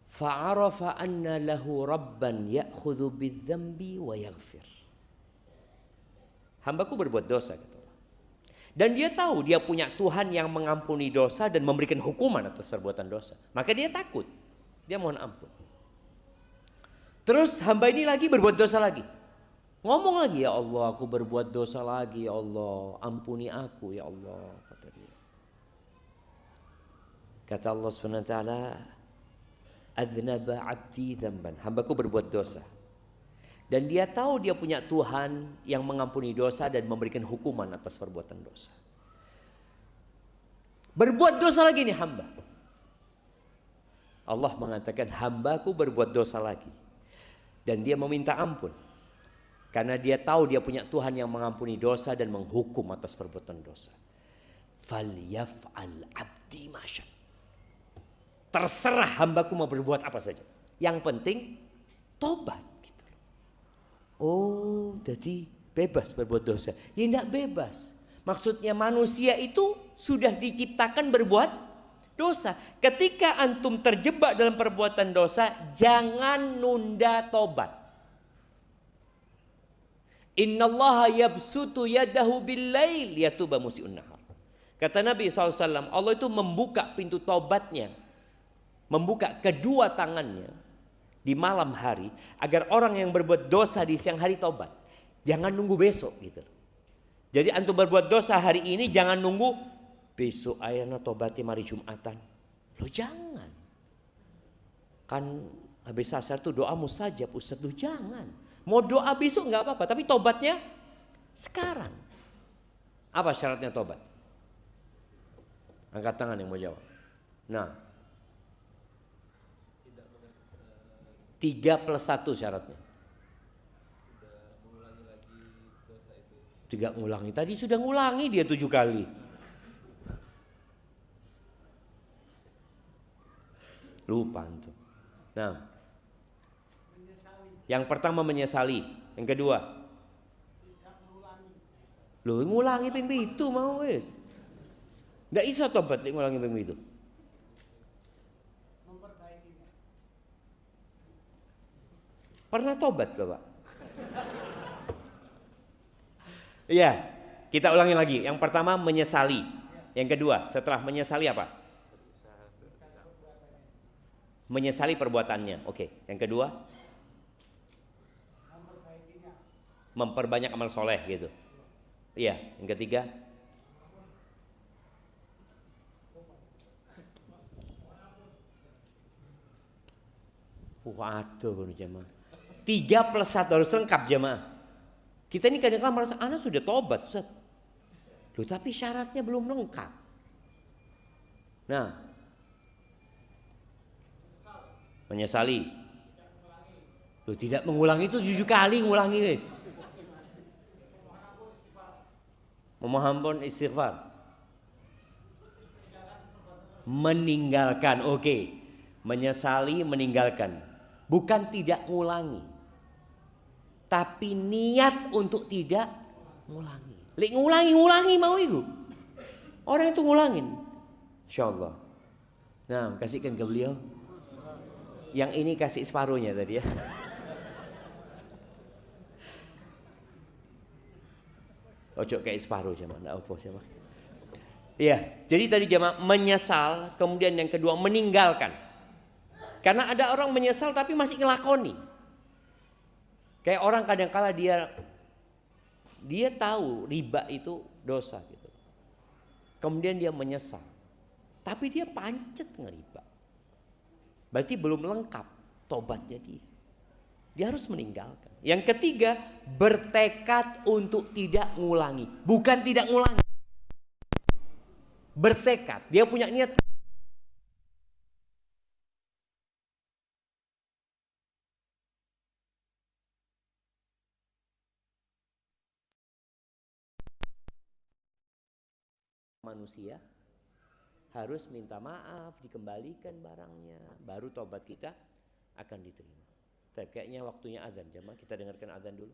fa'arafa anna lahu rabban ya'khudhu bidzambi wa yaghfir. Hambaku berbuat dosa, kata Allah. Dan dia tahu dia punya Tuhan yang mengampuni dosa dan memberikan hukuman atas perbuatan dosa. Maka dia takut, dia mohon ampun. Terus hamba ini lagi berbuat dosa lagi. Ngomong lagi, ya Allah, aku berbuat dosa lagi, ya Allah, ampuni aku ya Allah, kata dia. Kata Allah SWT, Adznaba abdi dzamban, hambaku berbuat dosa. Dan dia tahu dia punya Tuhan yang mengampuni dosa dan memberikan hukuman atas perbuatan dosa. Berbuat dosa lagi nih hamba. Allah mengatakan, hambaku berbuat dosa lagi. Dan dia meminta ampun. Karena dia tahu dia punya Tuhan yang mengampuni dosa dan menghukum atas perbuatan dosa. Falyaf'al abdi masya. Terserah hambaku mau berbuat apa saja. Yang penting tobat. Gitu. Oh, jadi bebas berbuat dosa. Ya tidak bebas. Maksudnya manusia itu sudah diciptakan berbuat dosa. Ketika antum terjebak dalam perbuatan dosa, jangan nunda tobat. Innallaha yabsutu yadahu bil-lail yatuba musii'un nahar. Kata Nabi SAW, Allah itu membuka pintu tobatnya, membuka kedua tangannya di malam hari agar orang yang berbuat dosa di siang hari tobat. Jangan nunggu besok gitu. Jadi antum berbuat dosa hari ini, jangan nunggu besok ayana tobati mari Jumatan. Lo jangan. Kan habis asar tuh doa mustajab, Ustaz. Lo jangan. Mau doa besok nggak apa-apa, tapi tobatnya sekarang. Apa syaratnya tobat? Angkat tangan yang mau jawab. Nah, 3+1 syaratnya. Tidak ngulangi. Tadi sudah ngulangi dia 7 kali. Lupa antum. Nah, yang pertama menyesali. Yang kedua, lu ngulangi ping itu mau wes. Nggak bisa tobat ngulangi ping itu. Pernah tobat Bapak? Iya, kita ulangi lagi. Yang pertama menyesali. Yang kedua, setelah menyesali apa? Menyesali perbuatannya. Oke. Yang kedua, memperbanyak amal soleh gitu. Iya. Yang ketiga, waduh jemaah. 3+1 harus lengkap jemaah. Kita ini kadang-kadang merasa anak sudah tobat, Ustaz. Loh, tapi syaratnya belum lengkap. Nah, menyesali. Loh, tidak mengulangi itu 7 kali ngulangi guys. Memohon ampun, istighfar. Meninggalkan, oke. Menyesali, meninggalkan. Bukan tidak ngulangi. Tapi niat untuk tidak ngulangi. Lek ngulangi mau itu. Orang itu ngulangin. Insyaallah. Nah, kasihkan ke beliau. Yang ini kasih separuhnya tadi ya. Ojo kayak separuh jemaah, ndak apa jemaah. Iya, jadi tadi jemaah menyesal, kemudian yang kedua meninggalkan. Karena ada orang menyesal tapi masih ngelakoni. Kayak orang kadang-kala dia tahu riba itu dosa gitu. Kemudian dia menyesal. Tapi dia pancet ngeriba. Berarti belum lengkap tobatnya dia. Dia harus meninggalkan. Yang ketiga, bertekad untuk tidak ngulangi. Bukan tidak ngulangi. Bertekad, dia punya niat. Manusia harus minta maaf, dikembalikan barangnya, baru tobat kita akan diterima. Kayaknya waktunya azan, jemaah kita dengarkan azan dulu.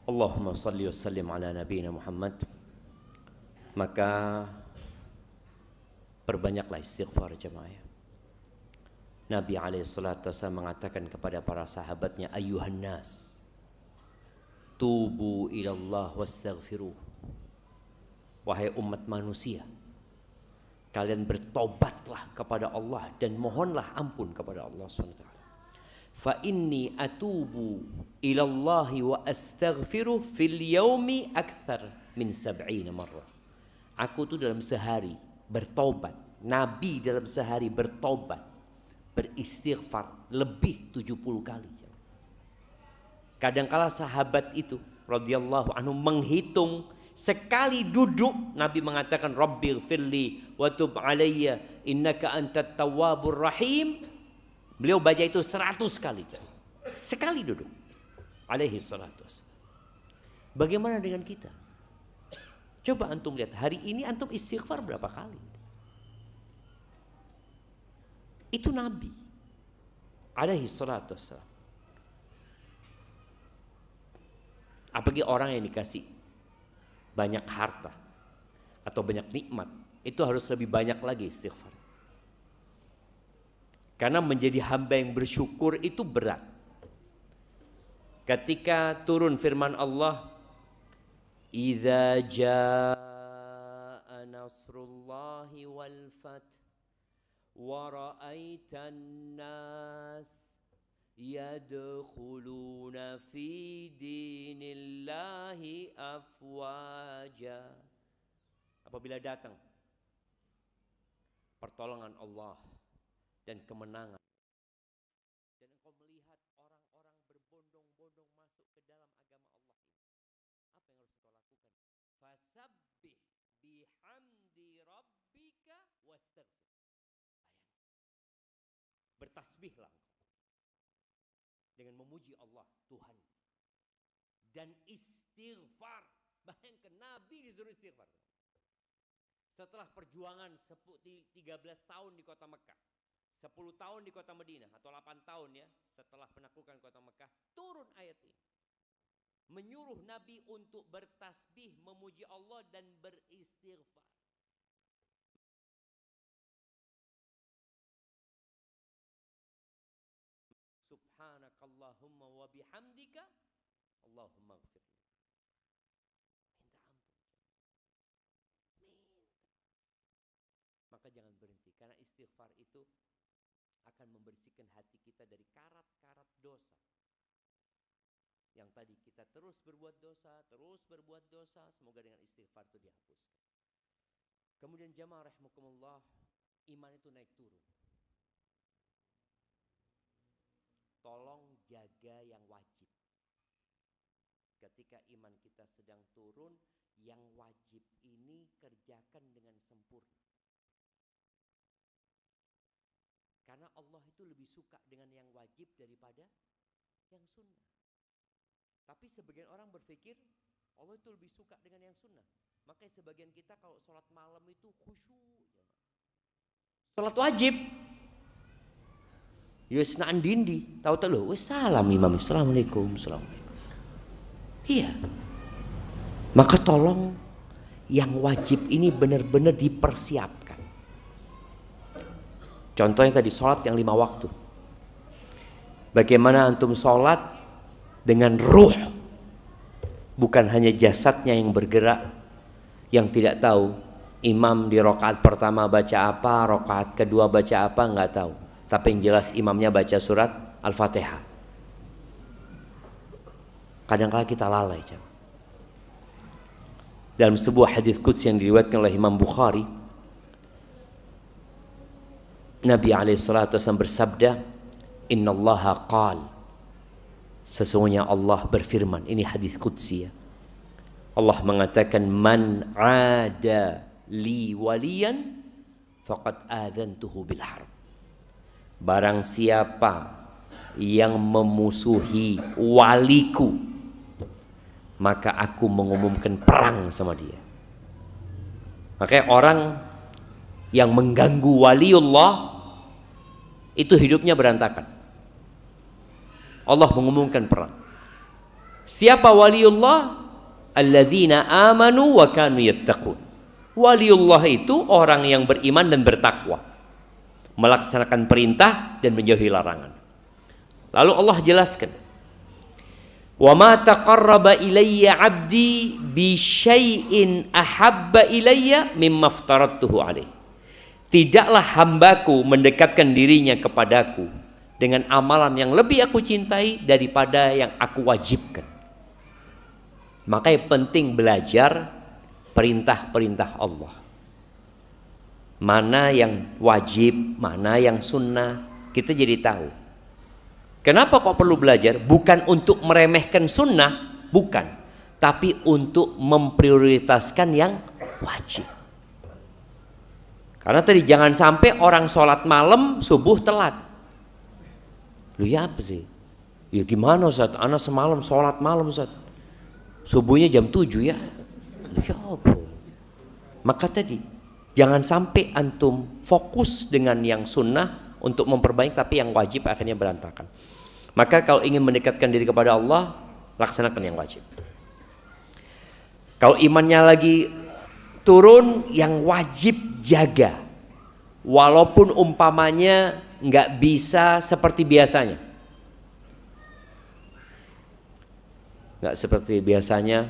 Allahumma salli wa sallim ala nabiyina Muhammad. Maka Perbanyaklah istighfar jemaah. Nabi alaihissalatu wassalam mengatakan kepada para sahabatnya, ayuhan nas, tubu ilallah wastaghfiruh. Wahai umat manusia, kalian bertobatlah kepada Allah dan mohonlah ampun kepada Allah SWT. Fa inni atubu ilallahi wa astaghfiruh fil yaumi akthar min 70 marrah. Aku tuh dalam sehari bertobat. Nabi dalam sehari bertobat, beristighfar lebih 70 kali. Kadangkala sahabat itu radhiyallahu anhu menghitung, sekali duduk Nabi mengatakan Rabbighfirli wa tub alayya innaka antat tawwabur rahim. Beliau baca itu 100 kali. Sekali duduk. Alaihi salatu wassalam. Bagaimana dengan kita? Coba antum lihat, hari ini antum istighfar berapa kali? Itu Nabi alaihi salatu wassalam. Apalagi orang yang dikasih banyak harta atau banyak nikmat, itu harus lebih banyak lagi istighfar. Karena menjadi hamba yang bersyukur itu berat. Ketika turun firman Allah, idza jaa nasrullahi wal fath wa ra'aitan nas yadkhuluna fi dinillahi afwaja. Apabila datang pertolongan Allah dan kemenangan, dan engkau melihat orang-orang berbondong-bondong masuk ke dalam agama Allah ini, apa yang harus kau lakukan? Fasabbih bihamdi rabbika wastaghfir. Bertasbihlah dengan memuji Allah Tuhan dan istighfar. Bayangkan Nabi disuruh istighfar setelah perjuangan 13 tahun di kota Mekah, 10 tahun di kota Madinah, atau 8 tahun ya setelah penaklukan kota Mekah, turun ayat ini menyuruh Nabi untuk bertasbih, memuji Allah dan beristighfar. Subhanakallahumma wa bihamdika Allahumma ighfirli. Minta ampun. Maka jangan berhenti, karena istighfar itu akan membersihkan hati kita dari karat-karat dosa. Yang tadi kita terus berbuat dosa, semoga dengan istighfar itu dihapuskan. Kemudian jamaah rahimakumullah, iman itu naik turun. Tolong jaga yang wajib. Ketika iman kita sedang turun, yang wajib ini kerjakan dengan sempurna. Karena Allah itu lebih suka dengan yang wajib daripada yang sunnah. Tapi sebagian orang berpikir Allah itu lebih suka dengan yang sunnah. Makanya sebagian kita kalau sholat malam itu khusyuk. Sholat wajib. Yusna andindi, tahu-tahu loh, wes salam imam, assalamualaikum, assalamualaikum. Iya. Maka tolong yang wajib ini benar-benar dipersiapkan. Contohnya tadi sholat yang 5 waktu. Bagaimana antum sholat dengan ruh, bukan hanya jasadnya yang bergerak, yang tidak tahu imam di rakaat pertama baca apa, rakaat kedua baca apa, nggak tahu. Tapi yang jelas imamnya baca surat Al-Fatihah. Kadang-kadang kita lalai. Dalam sebuah hadis qudsi yang diriwayatkan oleh Imam Bukhari, Nabi SAW bersabda, Innallaha qal, sesungguhnya Allah berfirman. Ini hadis qudsi ya. Allah mengatakan, man ada li waliyan faqad adzantuhu bil harb. Barang siapa yang memusuhi waliku, maka aku mengumumkan perang sama dia. Makanya orang yang mengganggu waliullah itu hidupnya berantakan. Allah mengumumkan perang. Siapa waliullah? Alladzina amanu wa kanu yattaqun. Waliullah itu orang yang beriman dan bertakwa, melaksanakan perintah dan menjauhi larangan. Lalu Allah jelaskan, wa ma taqarraba ilayya 'abdi bi syai'in ahabba ilayya mimma aftaradtuhu alaih. Tidaklah hambaku mendekatkan dirinya kepadaku dengan amalan yang lebih aku cintai daripada yang aku wajibkan. Makanya penting belajar perintah-perintah Allah. Mana yang wajib, mana yang sunnah, kita jadi tahu. Kenapa kok perlu belajar? Bukan untuk meremehkan sunnah, bukan. Tapi untuk memprioritaskan yang wajib. Karena tadi jangan sampai orang sholat malam, subuh telat. Lu ya apa sih? Ya gimana Ustaz? Anak semalam sholat malam Ustaz. Subuhnya jam 7 ya. Ya apa? Maka tadi jangan sampai antum fokus dengan yang sunnah untuk memperbaiki, tapi yang wajib akhirnya berantakan. Maka kalau ingin mendekatkan diri kepada Allah, laksanakan yang wajib. Kalau imannya lagi turun, yang wajib jaga. Walaupun umpamanya nggak bisa seperti biasanya. Nggak seperti biasanya,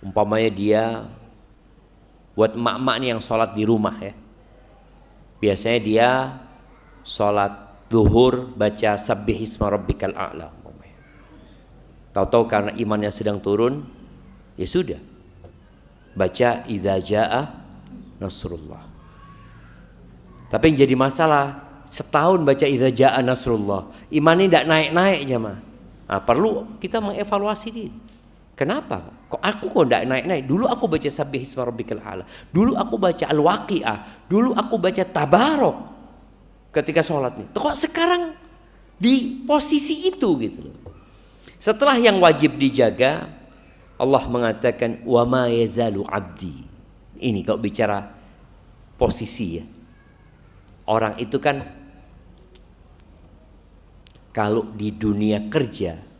umpamanya dia buat emak-emak nih yang sholat di rumah ya, biasanya dia sholat zuhur baca sabbihisma rabbikal a'la, tahu-tahu karena imannya sedang turun, ya sudah baca idza jaa nasrullah. Tapi yang jadi masalah, setahun baca idza jaa nasrullah, imannya tidak naik-naik jemaah. Nah, perlu kita mengevaluasi diri. Kenapa? Kok aku tidak naik-naik? Dulu aku baca sabbihisma rabbikal a'la, dulu aku baca al-waqi'ah, dulu aku baca tabarok ketika sholat nih. Kok sekarang di posisi itu gitu loh. Setelah yang wajib dijaga, Allah mengatakan wa ma yazalu abdi. Ini kalau bicara posisi ya. Orang itu kan kalau di dunia kerja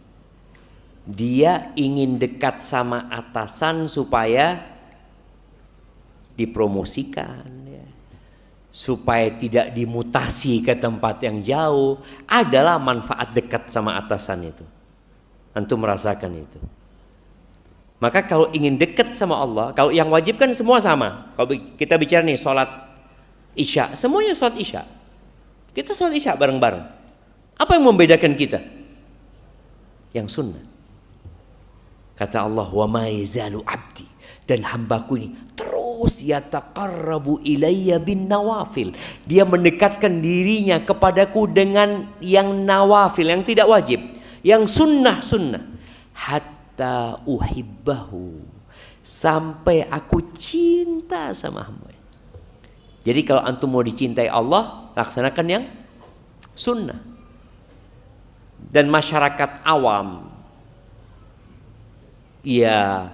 dia ingin dekat sama atasan supaya dipromosikan ya, supaya tidak dimutasi ke tempat yang jauh, adalah manfaat dekat sama atasan itu. Antum merasakan itu. Maka kalau ingin dekat sama Allah, kalau yang wajib kan semua sama. Kalau kita bicara nih sholat isya, semuanya sholat isya. Kita sholat isya bareng-bareng. Apa yang membedakan kita? Yang sunnah. Kata Allah, wa ma yazalu abdi, dan hambaku ini terus yataqarrabu ilayya bin nawafil. Dia mendekatkan dirinya kepadaku dengan yang nawafil, yang tidak wajib, yang sunnah-sunnah. Hatta uhibbahu, sampai aku cinta sama hamba. Jadi kalau antum mau dicintai Allah, laksanakan yang sunnah. Dan masyarakat awam, ya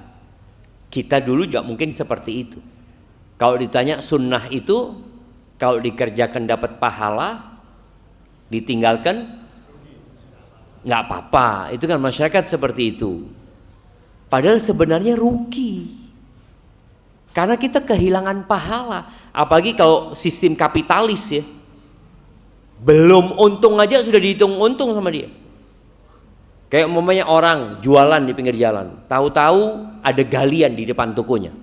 kita dulu juga mungkin seperti itu. Kalau ditanya sunnah itu, kalau dikerjakan dapat pahala, ditinggalkan nggak apa-apa. Itu kan masyarakat seperti itu. Padahal sebenarnya rugi, karena kita kehilangan pahala. Apalagi kalau sistem kapitalis ya, belum untung aja sudah dihitung untung sama dia. Kayak umpamanya orang jualan di pinggir jalan, tahu-tahu ada galian di depan tokonya.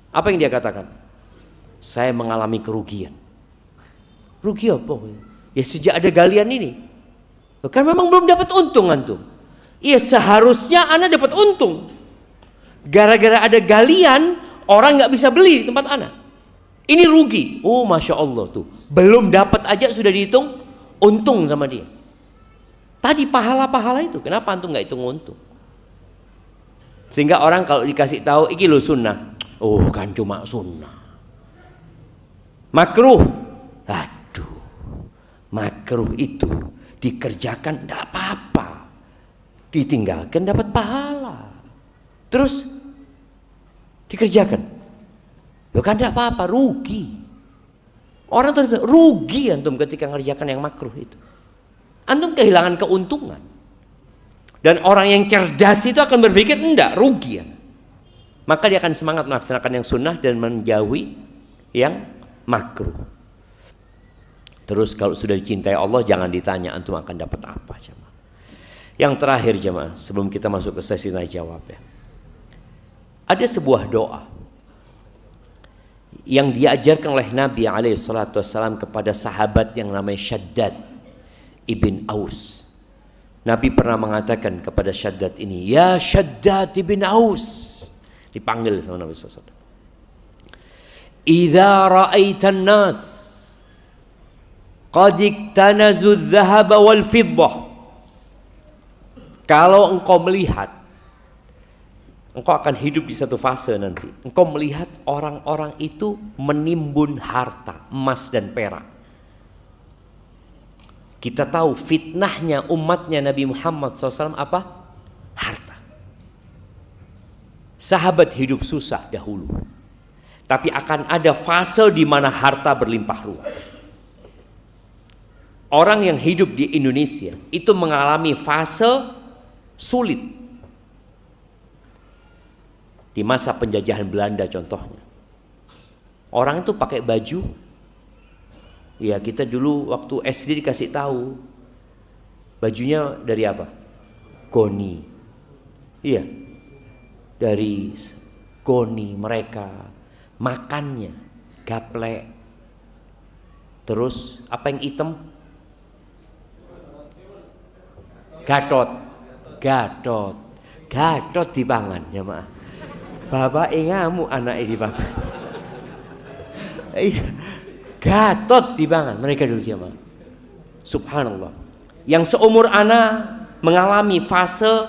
Apa yang dia katakan? Saya mengalami kerugian. Rugi apa? Ya sejak ada galian ini. Kan memang belum dapat untung antum. Iya, seharusnya Anda dapat untung. Gara-gara ada galian, orang nggak bisa beli di tempat Anda. Ini rugi. Oh, masya Allah tuh. Belum dapat aja sudah dihitung untung sama dia. Tadi pahala-pahala itu, kenapa antum nggak hitung untung? Sehingga orang kalau dikasih tahu, iki lo sunnah, oh kan cuma sunnah. Makruh, aduh, makruh itu dikerjakan tidak apa-apa, ditinggalkan dapat pahala. Terus dikerjakan, ya kan tidak apa-apa, rugi. Orang tuh rugi antum ketika mengerjakan yang makruh itu. Antum kehilangan keuntungan. Dan orang yang cerdas itu akan berpikir enggak, rugi ya. maka dia akan semangat melaksanakan yang sunnah dan menjauhi yang makruh. Terus kalau sudah dicintai Allah, jangan ditanya antum akan dapat apa, jemaah. Yang terakhir jemaah, sebelum kita masuk ke sesi tanya jawab ya. Ada sebuah doa yang diajarkan oleh Nabi SAW kepada sahabat yang namanya Shaddad ibn Aus. Nabi pernah mengatakan kepada Shaddad ini, ya Shaddad ibn Aus, dipanggil sama Nabi SAW. Idza ra'aitan nas qad iktanazu adh-dhahaba wal fiddah. Kalau engkau melihat, engkau akan hidup di satu fase nanti. Engkau melihat orang-orang itu menimbun harta, emas dan perak. Kita tahu fitnahnya umatnya Nabi Muhammad SAW apa? Harta. Sahabat hidup susah dahulu. Tapi akan ada fase di mana harta berlimpah ruah. Orang yang hidup di Indonesia itu mengalami fase sulit di masa penjajahan Belanda contohnya. Orang itu pakai baju, ya kita dulu waktu SD dikasih tahu bajunya dari apa? Goni. Iya, dari goni mereka. Makannya gaplek. Terus apa yang hitam? Gatot dipangan jemaah. Bapak ngamuk anak dipangan. Iya, gatot dipangan mereka dulu jemaah. Subhanallah. Yang seumur anak mengalami fase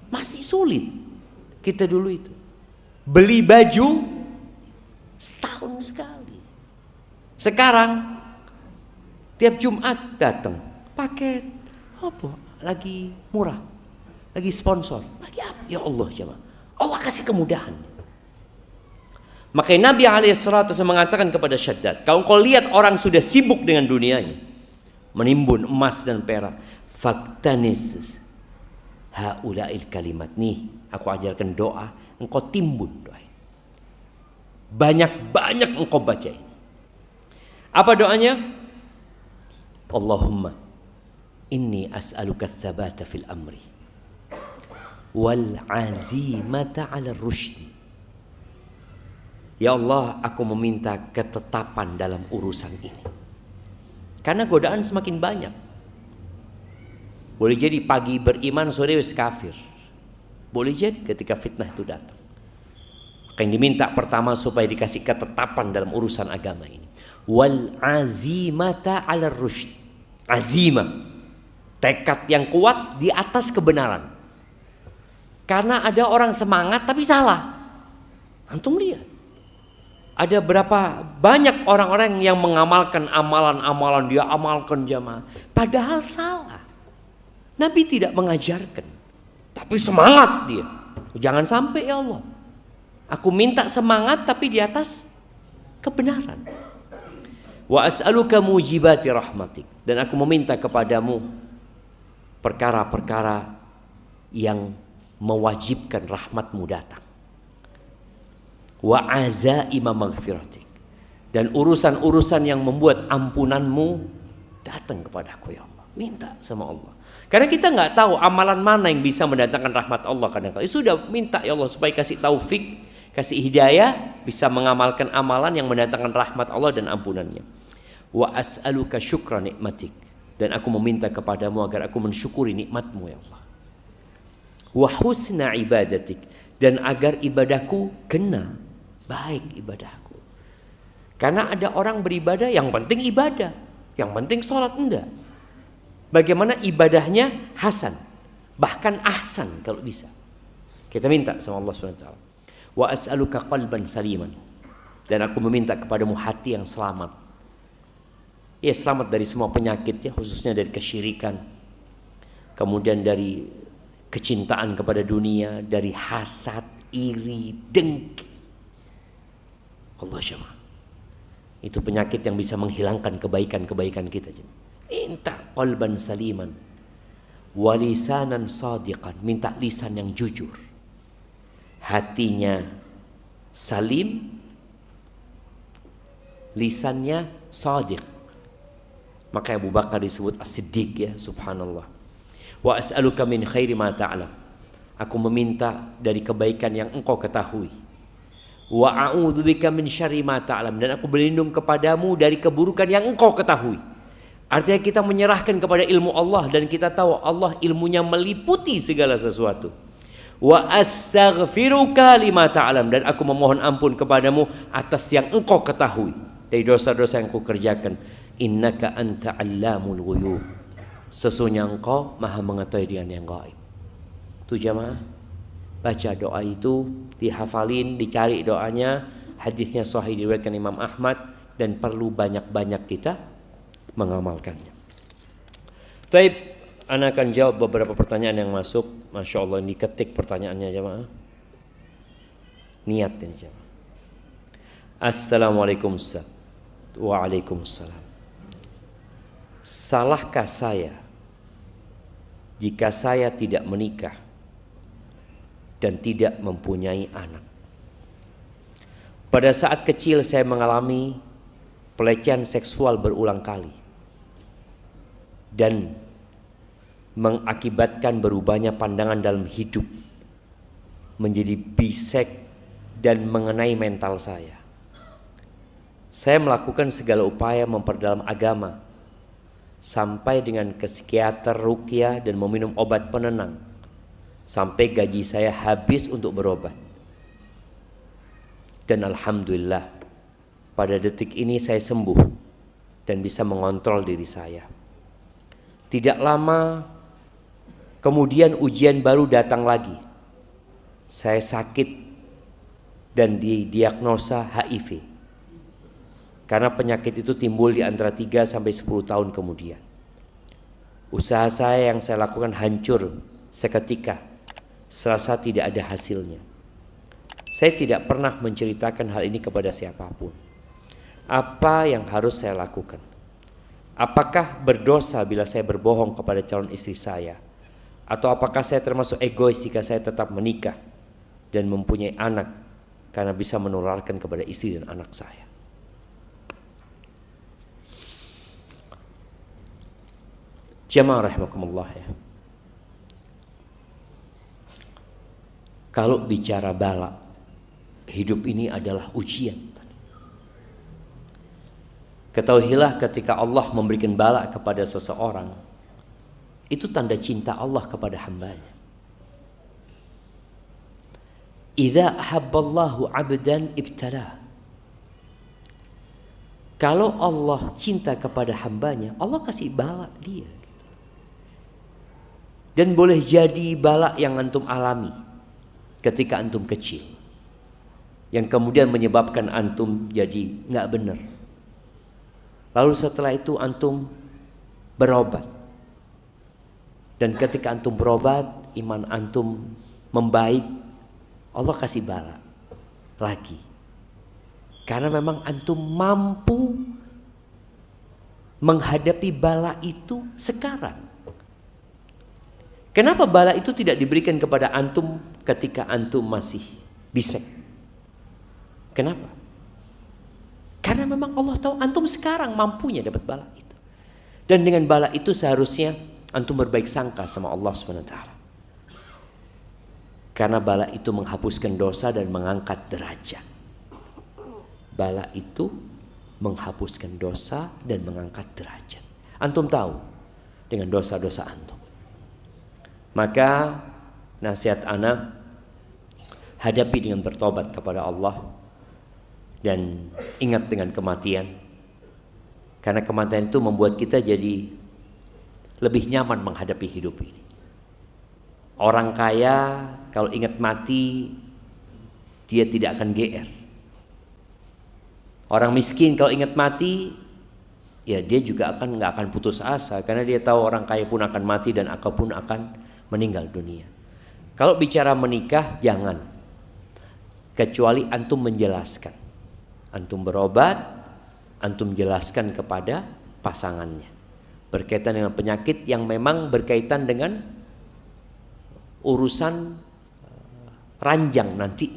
masih sulit. Kita dulu itu beli baju setahun sekali. Sekarang tiap Jumat datang paket apa? Lagi murah, lagi sponsor, lagi apa? Ya Allah jemaah, Allah kasih kemudahan. Makanya Nabi SAW mengatakan kepada Shaddad, kalau kau lihat orang sudah sibuk dengan dunianya, menimbun emas dan perak, faktanis haula'il kalimat. Nih aku ajarkan doa, engkau timbun doa. Banyak-banyak engkau bacain. Apa doanya? Allahumma inni as'aluka tsabata fil amri wal azimata 'ala rusydi. Ya Allah, aku meminta ketetapan dalam urusan ini. Karena godaan semakin banyak. Boleh jadi pagi beriman, sore wis kafir. Boleh jadi ketika fitnah itu datang. Maka yang diminta pertama supaya dikasih ketetapan dalam urusan agama ini. Wal azimata 'ala rusyd. Azimah, tekad yang kuat di atas kebenaran. Karena ada orang semangat tapi salah. Antum lihat, ada berapa banyak orang-orang yang mengamalkan amalan-amalan, dia amalkan jamaah, padahal salah. Nabi tidak mengajarkan, tapi semangat dia. Jangan sampai ya Allah, aku minta semangat tapi di atas kebenaran. Wa as'aluka mujibati rahmatik, dan aku meminta kepadamu perkara-perkara yang mewajibkan rahmatmu datang. Wa azaima maghfiratik, dan urusan-urusan yang membuat ampunanmu datang kepadaku ya Allah. Minta sama Allah. Karena kita nggak tahu amalan mana yang bisa mendatangkan rahmat Allah kadang-kadang. Sudah minta ya Allah supaya kasih taufik, kasih hidayah, bisa mengamalkan amalan yang mendatangkan rahmat Allah dan ampunannya. Wa as'aluka syukra nikmatik, dan aku meminta kepadamu agar aku mensyukuri nikmatmu ya Allah. Wa husna ibadatik, dan agar ibadahku kena baik ibadahku. Karena ada orang beribadah yang penting ibadah, yang penting sholat enggak. Bagaimana ibadahnya hasan, bahkan ahsan kalau bisa. Kita minta sama Allah SWT. Wa as'aluka qalban saliman, dan aku meminta kepadamu hati yang selamat. Ya, selamat dari semua penyakit ya, khususnya dari kesyirikan. Kemudian dari kecintaan kepada dunia, dari hasad, iri, dengki. Allah jemaah, itu penyakit yang bisa menghilangkan kebaikan-kebaikan kita. Minta qalban saliman, walisanan sadiqan, minta lisan yang jujur, hatinya salim, lisannya shadiq. Maka Abu Bakar disebut as-siddiq ya, subhanallah. Wa as'aluka min khairi ma ta'lam. Aku meminta dari kebaikan yang engkau ketahui. Wa a'udzubika min syarri ma ta'lam, dan aku berlindung kepadamu dari keburukan yang engkau ketahui. Artinya kita menyerahkan kepada ilmu Allah, dan kita tahu Allah ilmunya meliputi segala sesuatu. Wa astaghfiruka lima ta'lam, dan aku memohon ampun kepadamu atas yang engkau ketahui dari dosa-dosa yang aku kerjakan. Innaka anta 'allamul ghuyub, sesungguhnya engkau maha mengetahui dengan yang gaib. Tuh jamaah, baca doa itu, dihafalin, dicari doanya. Hadisnya sahih diriwayatkan Imam Ahmad, dan perlu banyak-banyak kita mengamalkannya. Taib, ana akan jawab beberapa pertanyaan yang masuk. Masya Allah, ini ketik pertanyaannya jamaah. Niat ini jamaah. Assalamualaikum Ustaz. Waalaikumsalam. Salahkah saya jika saya tidak menikah dan tidak mempunyai anak? Pada saat kecil saya mengalami pelecehan seksual berulang kali dan mengakibatkan berubahnya pandangan dalam hidup menjadi bisek dan mengenai mental saya. Saya melakukan segala upaya memperdalam agama, sampai dengan ke psikiater, ruqyah, dan meminum obat penenang, sampai gaji saya habis untuk berobat. Dan alhamdulillah, pada detik ini saya sembuh dan bisa mengontrol diri saya. Tidak lama kemudian ujian baru datang lagi. Saya sakit dan didiagnosa HIV. Karena penyakit itu timbul di antara 3 sampai 10 tahun kemudian. Usaha saya yang saya lakukan hancur seketika, serasa tidak ada hasilnya. Saya tidak pernah menceritakan hal ini kepada siapapun. Apa yang harus saya lakukan? Apakah berdosa bila saya berbohong kepada calon istri saya? Atau apakah saya termasuk egois jika saya tetap menikah dan mempunyai anak karena bisa menularkan kepada istri dan anak saya? Jamaah rahimakumullah ya. Kalau bicara bala, hidup ini adalah ujian. Ketahuilah ketika Allah memberikan bala kepada seseorang, itu tanda cinta Allah kepada hambanya. Idza ahabballahu 'abdan ibtala. Kalau Allah cinta kepada hambanya, Allah kasih bala dia. Dan boleh jadi bala yang antum alami ketika antum kecil, yang kemudian menyebabkan antum jadi nggak benar. Lalu setelah itu antum berobat, dan ketika antum berobat, iman antum membaik, Allah kasih bala lagi. Karena memang antum mampu menghadapi bala itu sekarang. Kenapa bala itu tidak diberikan kepada antum ketika antum masih bisek? Kenapa? Karena memang Allah tahu antum sekarang mampunya dapat bala itu. Dan dengan bala itu seharusnya antum berbaik sangka sama Allah SWT. Karena bala itu menghapuskan dosa dan mengangkat derajat. Bala itu menghapuskan dosa dan mengangkat derajat. Antum tahu dengan dosa-dosa antum. Maka nasihat ana, hadapi dengan bertobat kepada Allah dan ingat dengan kematian. Karena kematian itu membuat kita jadi lebih nyaman menghadapi hidup ini. Orang kaya kalau ingat mati dia tidak akan GR. Orang miskin kalau ingat mati ya dia juga nggak akan putus asa, karena dia tahu orang kaya pun akan mati dan aku pun akan meninggal dunia. Kalau bicara menikah jangan, kecuali antum menjelaskan, antum berobat, antum jelaskan kepada pasangannya berkaitan dengan penyakit yang memang berkaitan dengan urusan ranjang nanti.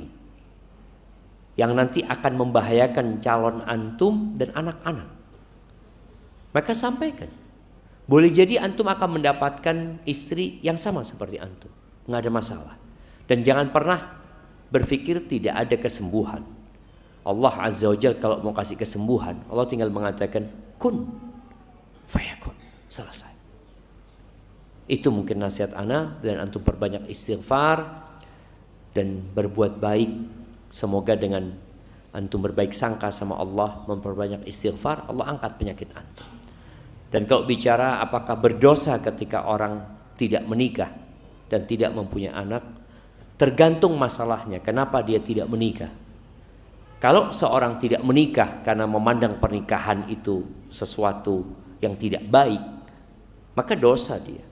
yang nanti akan membahayakan calon antum dan anak-anak. Maka sampaikan. Boleh jadi antum akan mendapatkan istri yang sama seperti antum, nggak ada masalah. Dan jangan pernah berpikir tidak ada kesembuhan. Allah Azza wa Jalla kalau mau kasih kesembuhan, Allah tinggal mengatakan kun fayakun, selesai. Itu mungkin nasihat ana, dan antum perbanyak istighfar dan berbuat baik. Semoga dengan antum berbaik sangka sama Allah, memperbanyak istighfar, Allah angkat penyakit antum. Dan kalau bicara apakah berdosa ketika orang tidak menikah dan tidak mempunyai anak, tergantung masalahnya. Kenapa dia tidak menikah? Kalau seorang tidak menikah karena memandang pernikahan itu sesuatu yang tidak baik, maka dosa dia.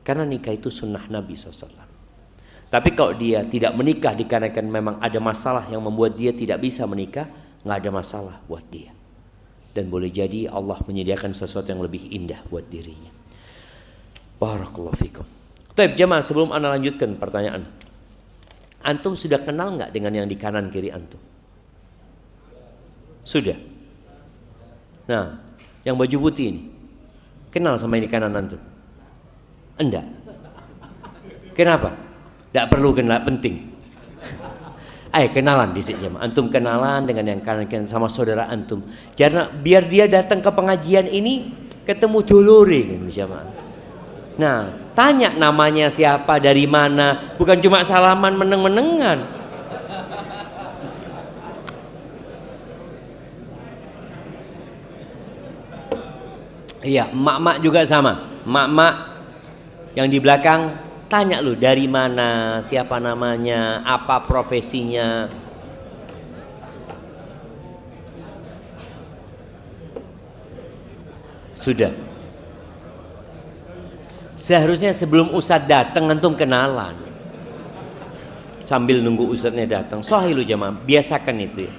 Karena nikah itu sunnah Nabi SAW. Tapi kalau dia tidak menikah dikarenakan memang ada masalah yang membuat dia tidak bisa menikah, nggak ada masalah buat dia. Dan boleh jadi Allah menyediakan sesuatu yang lebih indah buat dirinya. Barakallahu fikum. Baik jemaah, sebelum ana lanjutkan pertanyaan, antum sudah kenal nggak dengan yang di kanan kiri antum? Sudah. Nah, yang baju putih ini kenal sama yang di kanan antum? Enggak. Kenapa? Tidak perlu kenal, penting. Ayo kenalan di sini jemaah. Antum kenalan dengan yang kanan sama saudara antum. Karena biar dia datang ke pengajian ini ketemu dulure jemaah. Nah, tanya namanya siapa, dari mana, bukan cuma salaman meneng-menengan. Iya, emak-emak juga sama. Emak-emak yang di belakang tanya lu dari mana, siapa namanya, apa profesinya. Sudah. Seharusnya sebelum ustadz datang antum kenalan. Sambil nunggu ustadznya datang. Sahih lu jamaah, biasakan itu ya.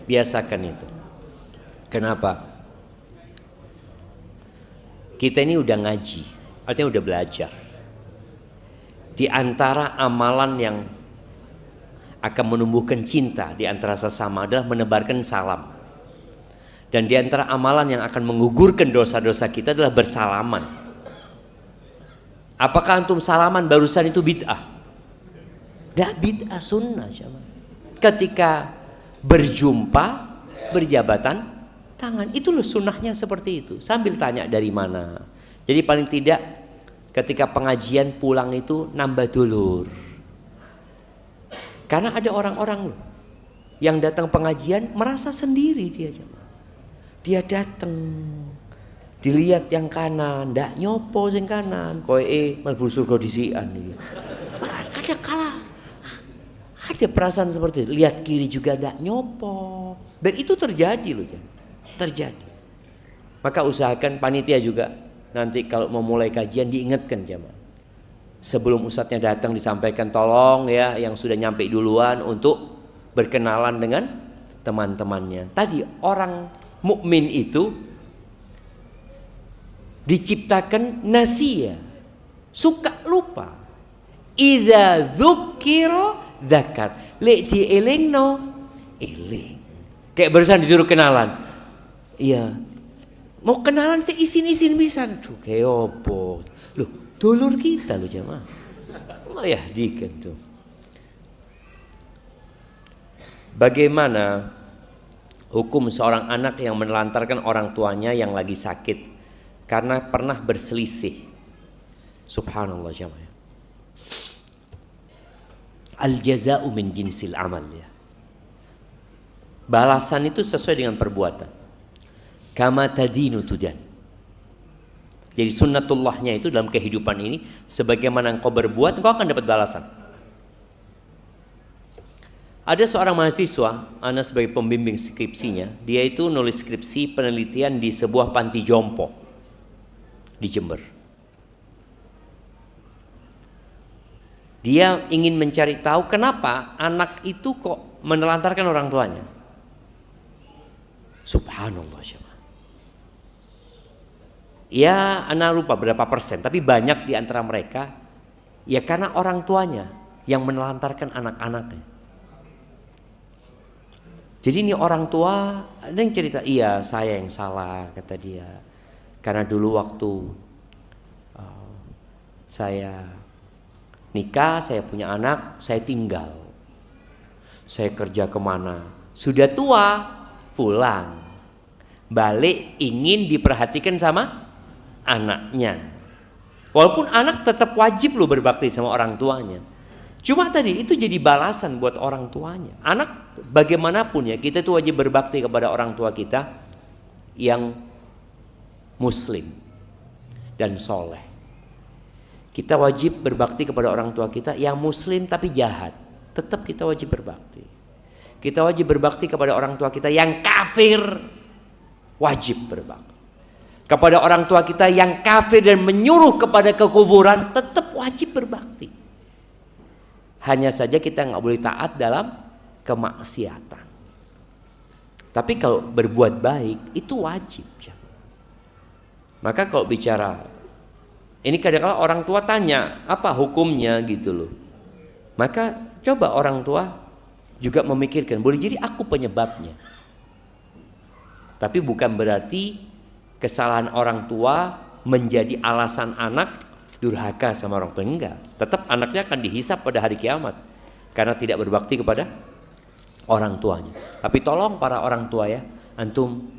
Biasakan itu. Kenapa? Kita ini udah ngaji, artinya udah belajar. Di antara amalan yang akan menumbuhkan cinta di antara sesama adalah menebarkan salam. Dan di antara amalan yang akan menggugurkan dosa-dosa kita adalah bersalaman. Apakah antum salaman barusan itu bid'ah? Tidak, bid'ah, sunnah. Ketika berjumpa, berjabatan tangan, itu loh sunnahnya seperti itu. Sambil tanya dari mana. Jadi paling tidak ketika pengajian pulang itu nambah dulur. Karena ada orang-orang loh yang datang pengajian merasa sendiri dia. Dia datang, dilihat yang kanan, ndak nyopo sing kanan, koe mlebu surga disikan iki. Kadang kala ada perasaan seperti itu. Lihat kiri juga ndak nyopo. Dan itu terjadi loh, terjadi. Maka usahakan panitia juga nanti kalau mau mulai kajian diingatkan jemaah. Sebelum ustadznya datang disampaikan tolong ya yang sudah nyampe duluan untuk berkenalan dengan teman-temannya. Tadi orang mukmin itu diciptakan nasiya, suka lupa. Idza dzukira dzakar. Lek dielingno eling. Kayak barusan disuruh kenalan. Iya. Mau kenalan sih isin-isin pisan. Duh kayak opo. Loh, dulur kita loh jemaah. Allah yahdikan tuh. Bagaimana hukum seorang anak yang menelantarkan orang tuanya yang lagi sakit karena pernah berselisih? Subhanallah jemaah. Al jaza'u min jinsil amal ya. Balasan itu sesuai dengan perbuatan. Kama tadinu tudan. Jadi sunnatullahnya itu dalam kehidupan ini, sebagaimana engkau berbuat, engkau akan dapat balasan. Ada seorang mahasiswa, ana sebagai pembimbing skripsinya, dia itu nulis skripsi penelitian di sebuah panti jompo di Jember. Dia ingin mencari tahu kenapa anak itu kok menelantarkan orang tuanya. Subhanallah jemaah. Ya, ana lupa berapa persen, tapi banyak di antara mereka ya karena orang tuanya yang menelantarkan anak-anaknya. Jadi ini orang tua ada yang cerita, iya saya yang salah kata dia. Karena dulu waktu saya nikah, saya punya anak, saya tinggal. Saya kerja kemana, sudah tua, pulang. Balik ingin diperhatikan sama anaknya. Walaupun anak tetap wajib loh berbakti sama orang tuanya. Cuma tadi itu jadi balasan buat orang tuanya. Anak bagaimanapun ya, kita itu wajib berbakti kepada orang tua kita yang muslim dan soleh. Kita wajib berbakti kepada orang tua kita yang muslim tapi jahat. Tetap kita wajib berbakti. Kita wajib berbakti kepada orang tua kita yang kafir. Wajib berbakti. Kepada orang tua kita yang kafir dan menyuruh kepada kekufuran, tetap wajib berbakti. Hanya saja kita nggak boleh taat dalam kemaksiatan. Tapi kalau berbuat baik itu wajib. Maka kalau bicara ini kadang-kadang orang tua tanya apa hukumnya gitu loh. Maka coba orang tua juga memikirkan, boleh jadi aku penyebabnya. Tapi bukan berarti kesalahan orang tua menjadi alasan anak durhaka sama orang tua, enggak. Tetap anaknya akan dihisap pada hari kiamat karena tidak berbakti kepada orang tuanya. Tapi tolong para orang tua ya, antum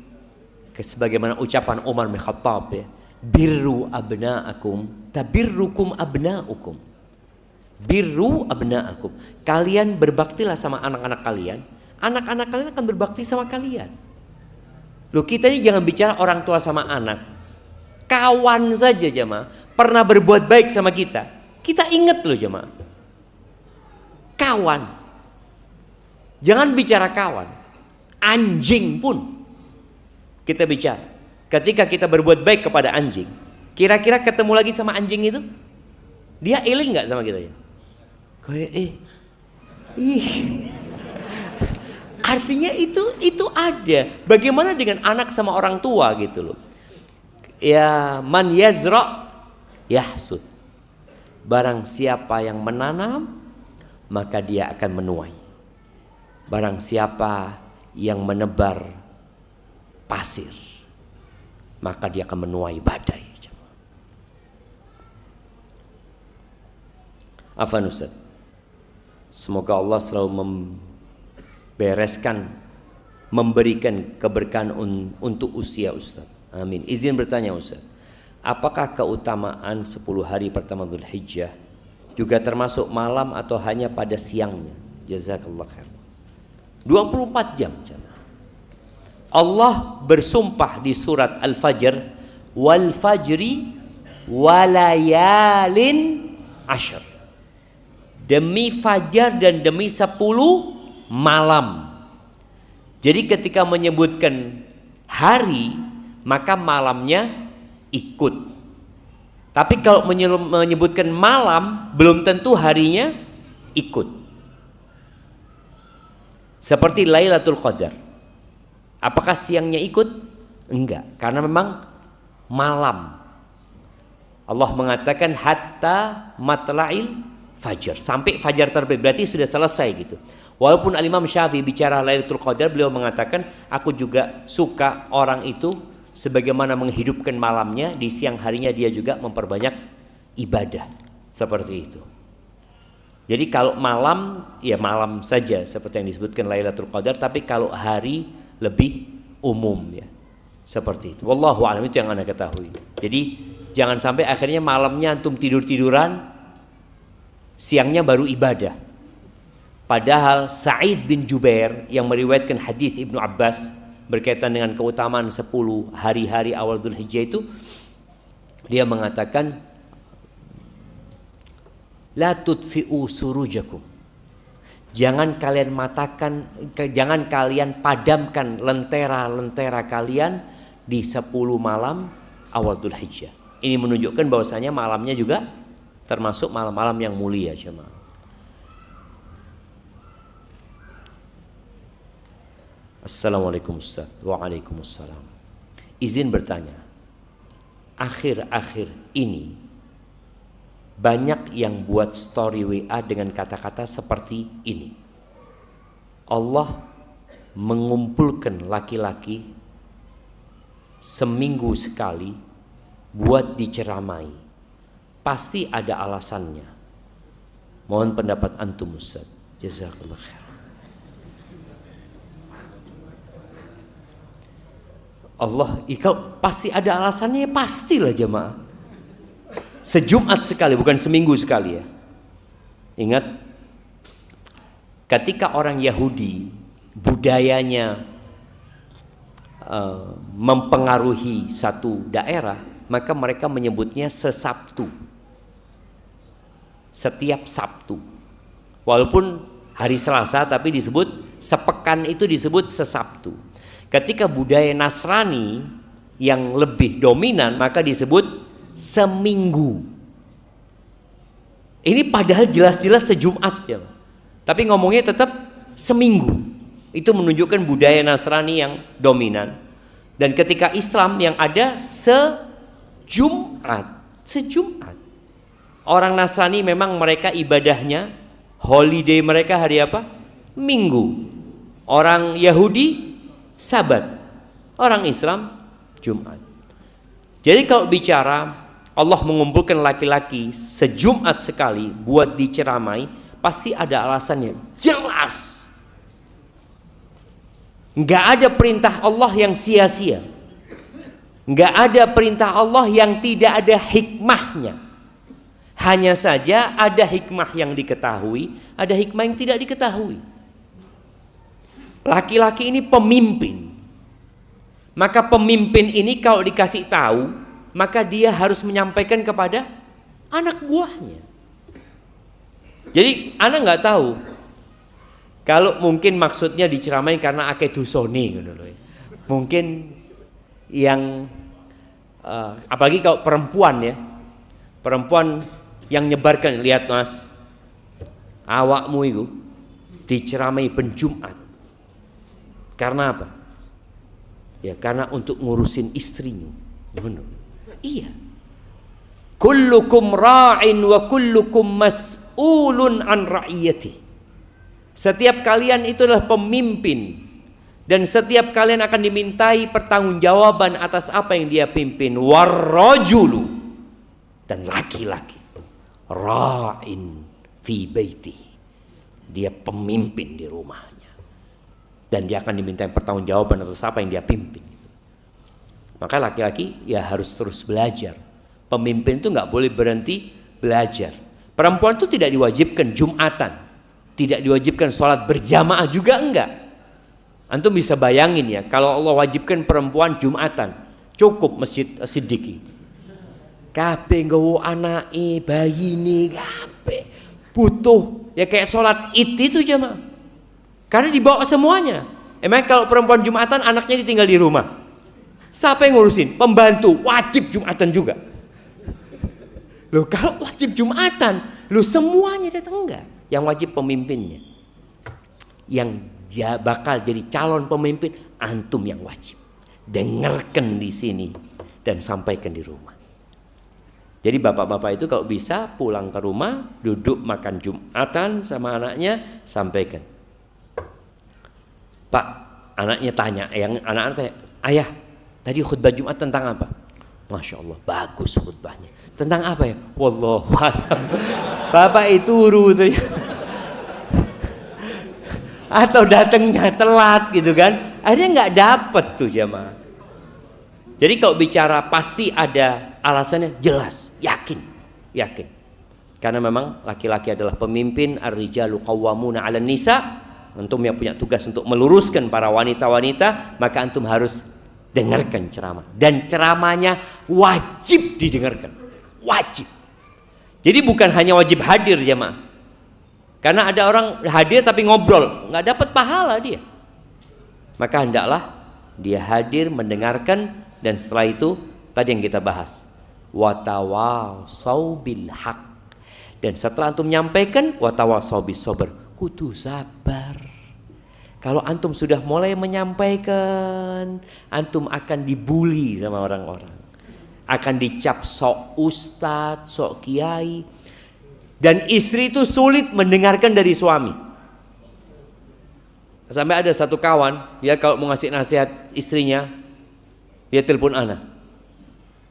sebagaimana ucapan Umar bin Khattab ya, birru abna'akum tabirrukum abna'ukum. Birru abna'akum. Kalian berbaktilah sama anak-anak kalian, anak-anak kalian akan berbakti sama kalian. Loh, kita ini jangan bicara orang tua sama anak. Kawan saja jemaah pernah berbuat baik sama kita, kita ingat loh jemaah. Kawan, jangan bicara kawan, anjing pun kita bicara. Ketika kita berbuat baik kepada anjing, kira-kira ketemu lagi sama anjing itu, dia iling nggak sama kita ya? Kayak artinya itu ada. Bagaimana dengan anak sama orang tua gitu loh? Ya man yazra yahsud. Barang siapa yang menanam maka dia akan menuai. Barang siapa yang menebar pasir maka dia akan menuai badai. Afwan Ustaz, semoga Allah selalu membereskan, memberikan keberkahan untuk usia Ustaz. Amin. Izin bertanya Ustaz, apakah keutamaan 10 hari pertama Dzulhijjah juga termasuk malam atau hanya pada siangnya? Jazakallah khair. 24 jam. Allah bersumpah di surat Al-Fajr, wal fajri walayalin ashr. Demi fajar dan demi 10 malam. Jadi ketika menyebutkan hari, maka malamnya ikut. Tapi kalau menyebutkan malam, belum tentu harinya ikut. Seperti Lailatul Qadar, apakah siangnya ikut? Enggak, karena memang malam. Allah mengatakan hatta matla'il fajar, sampai fajar terbit, berarti sudah selesai gitu. Walaupun Al-Imam Syafi'i bicara Lailatul Qadar, beliau mengatakan aku juga suka orang itu sebagaimana menghidupkan malamnya, di siang harinya dia juga memperbanyak ibadah. Seperti itu. Jadi kalau malam, ya malam saja seperti yang disebutkan Lailatul Qadar, tapi kalau hari lebih umum ya. Seperti itu. Wallahu a'lam, itu yang Anda ketahui. Jadi jangan sampai akhirnya malamnya antum tidur-tiduran, siangnya baru ibadah. Padahal Sa'id bin Jubair yang meriwayatkan hadis Ibnu Abbas berkaitan dengan keutamaan 10 hari-hari awal Dzulhijjah itu, dia mengatakan la tudfi'u surujakum. Jangan kalian padamkan lentera-lentera kalian di 10 malam awal Dzulhijjah. Ini menunjukkan bahwasanya malamnya juga termasuk malam-malam yang mulia, jemaah. Assalamualaikum Ustaz. Waalaikumsalam. Izin bertanya, akhir-akhir ini banyak yang buat story WA dengan kata-kata seperti ini: Allah mengumpulkan laki-laki seminggu sekali buat diceramai, pasti ada alasannya. Mohon pendapat antum Ustaz. Jazakallah khair. Allah, pasti ada alasannya, pastilah jemaah. Sejumat sekali, bukan seminggu sekali ya. Ingat, ketika orang Yahudi budayanya mempengaruhi satu daerah, maka mereka menyebutnya sesabtu. Setiap Sabtu. Walaupun hari Selasa tapi disebut sepekan, itu disebut sesabtu. Ketika budaya Nasrani yang lebih dominan, maka disebut seminggu. Ini padahal jelas-jelas sejumat ya, tapi ngomongnya tetap seminggu. Itu menunjukkan budaya Nasrani yang dominan. Dan ketika Islam yang ada sejumat. Orang Nasrani memang mereka ibadahnya, holiday mereka hari apa? Minggu. Orang Yahudi Sabat, orang Islam Jumat. Jadi kalau bicara Allah mengumpulkan laki-laki sejumat sekali buat diceramai, pasti ada alasannya, jelas. Nggak ada perintah Allah yang sia-sia, nggak ada perintah Allah yang tidak ada hikmahnya. Hanya saja ada hikmah yang diketahui, ada hikmah yang tidak diketahui. Laki-laki ini pemimpin, maka pemimpin ini kalau dikasih tahu, maka dia harus menyampaikan kepada anak buahnya. Jadi anak nggak tahu kalau mungkin maksudnya diceramai karena akeh dusoni, mungkin yang apalagi kalau perempuan ya, perempuan yang nyebarkan, lihat mas, awakmu itu diceramai ben Jumat. Karena apa? Ya karena untuk ngurusin istrinya. Benar. Iya. Kullukum ra'in wa kullukum mas'ulun an ra'iyati. Setiap kalian itu adalah pemimpin, dan setiap kalian akan dimintai pertanggungjawaban atas apa yang dia pimpin. Warrajulu, dan laki-laki, ra'in fi baitihi, dia pemimpin di rumahnya. Dan dia akan diminta pertanggungjawaban atas apa yang dia pimpin. Maka laki-laki ya harus terus belajar. Pemimpin itu nggak boleh berhenti belajar. Perempuan itu tidak diwajibkan Jumatan, tidak diwajibkan sholat berjamaah juga enggak. Antum bisa bayangin ya, kalau Allah wajibkan perempuan Jumatan, cukup masjid Siddiqi. Kabeh nggawa anake, bayine, kabeh butuh ya kayak sholat Id itu jamaah. Karena dibawa semuanya. Emang kalau perempuan Jumatan anaknya ditinggal di rumah, siapa yang ngurusin? Pembantu, wajib Jumatan juga. Loh kalau wajib Jumatan, loh semuanya datang enggak? Yang wajib pemimpinnya. Yang bakal jadi calon pemimpin, antum yang wajib. Dengarkan di sini dan sampaikan di rumah. Jadi bapak-bapak itu kalau bisa pulang ke rumah, duduk makan Jumatan sama anaknya, sampaikan. Pak, anaknya tanya, anak-anak tanya, ayah, tadi khutbah Jumat tentang apa? Masya Allah, bagus khutbahnya. Tentang apa ya? Wallahualam. Bapak itu urut. Atau datangnya telat gitu kan? Akhirnya nggak dapet tuh jamaah. Jadi kalau bicara pasti ada alasannya, jelas, yakin. Karena memang laki-laki adalah pemimpin, ar-rijalu qawwamuna 'alan nisa. Antum yang punya tugas untuk meluruskan para wanita-wanita, maka antum harus dengarkan ceramah, dan ceramahnya wajib didengarkan, wajib. Jadi bukan hanya wajib hadir jemaah, karena ada orang hadir tapi ngobrol, nggak dapat pahala dia. Maka hendaklah dia hadir mendengarkan, dan setelah itu tadi yang kita bahas, watawasau bil haq, dan setelah antum menyampaikan watawasau bis sabr, kudu sabar. Kalau antum sudah mulai menyampaikan, antum akan dibully sama orang-orang, akan dicap sok ustadz, sok kiai. Dan istri itu sulit mendengarkan dari suami. Sampai ada satu kawan, dia kalau mau ngasih nasihat istrinya, dia telepon ana.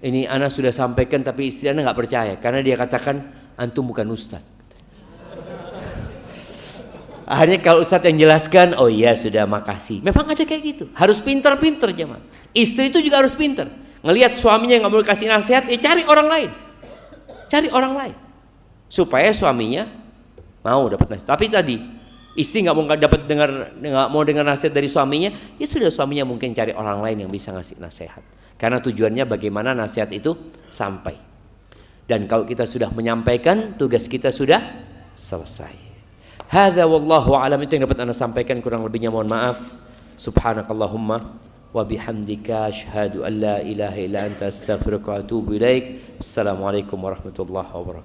Ini ana sudah sampaikan tapi istri ana nggak percaya karena dia katakan antum bukan ustaz. Akhirnya kalau ustaz yang jelaskan, oh iya sudah makasih. Memang ada kayak gitu. Harus pinter-pinter jemaah. Istri itu juga harus pinter. Ngelihat suaminya nggak mau kasih nasihat, cari orang lain. Cari orang lain supaya suaminya mau dapat nasihat. Tapi tadi istri nggak mau dengar nasihat dari suaminya, ya sudah suaminya mungkin cari orang lain yang bisa ngasih nasihat. Karena tujuannya bagaimana nasihat itu sampai. Dan kalau kita sudah menyampaikan, tugas kita sudah selesai. Hadza wallahu a'lam, itu yang dapat Anda sampaikan, kurang lebihnya mohon maaf. Subhanakallahumma wa bihamdika asyhadu an la ilaha illa anta astaghfiruka wa atubu ilaik. Assalamualaikum warahmatullahi wabarakatuh.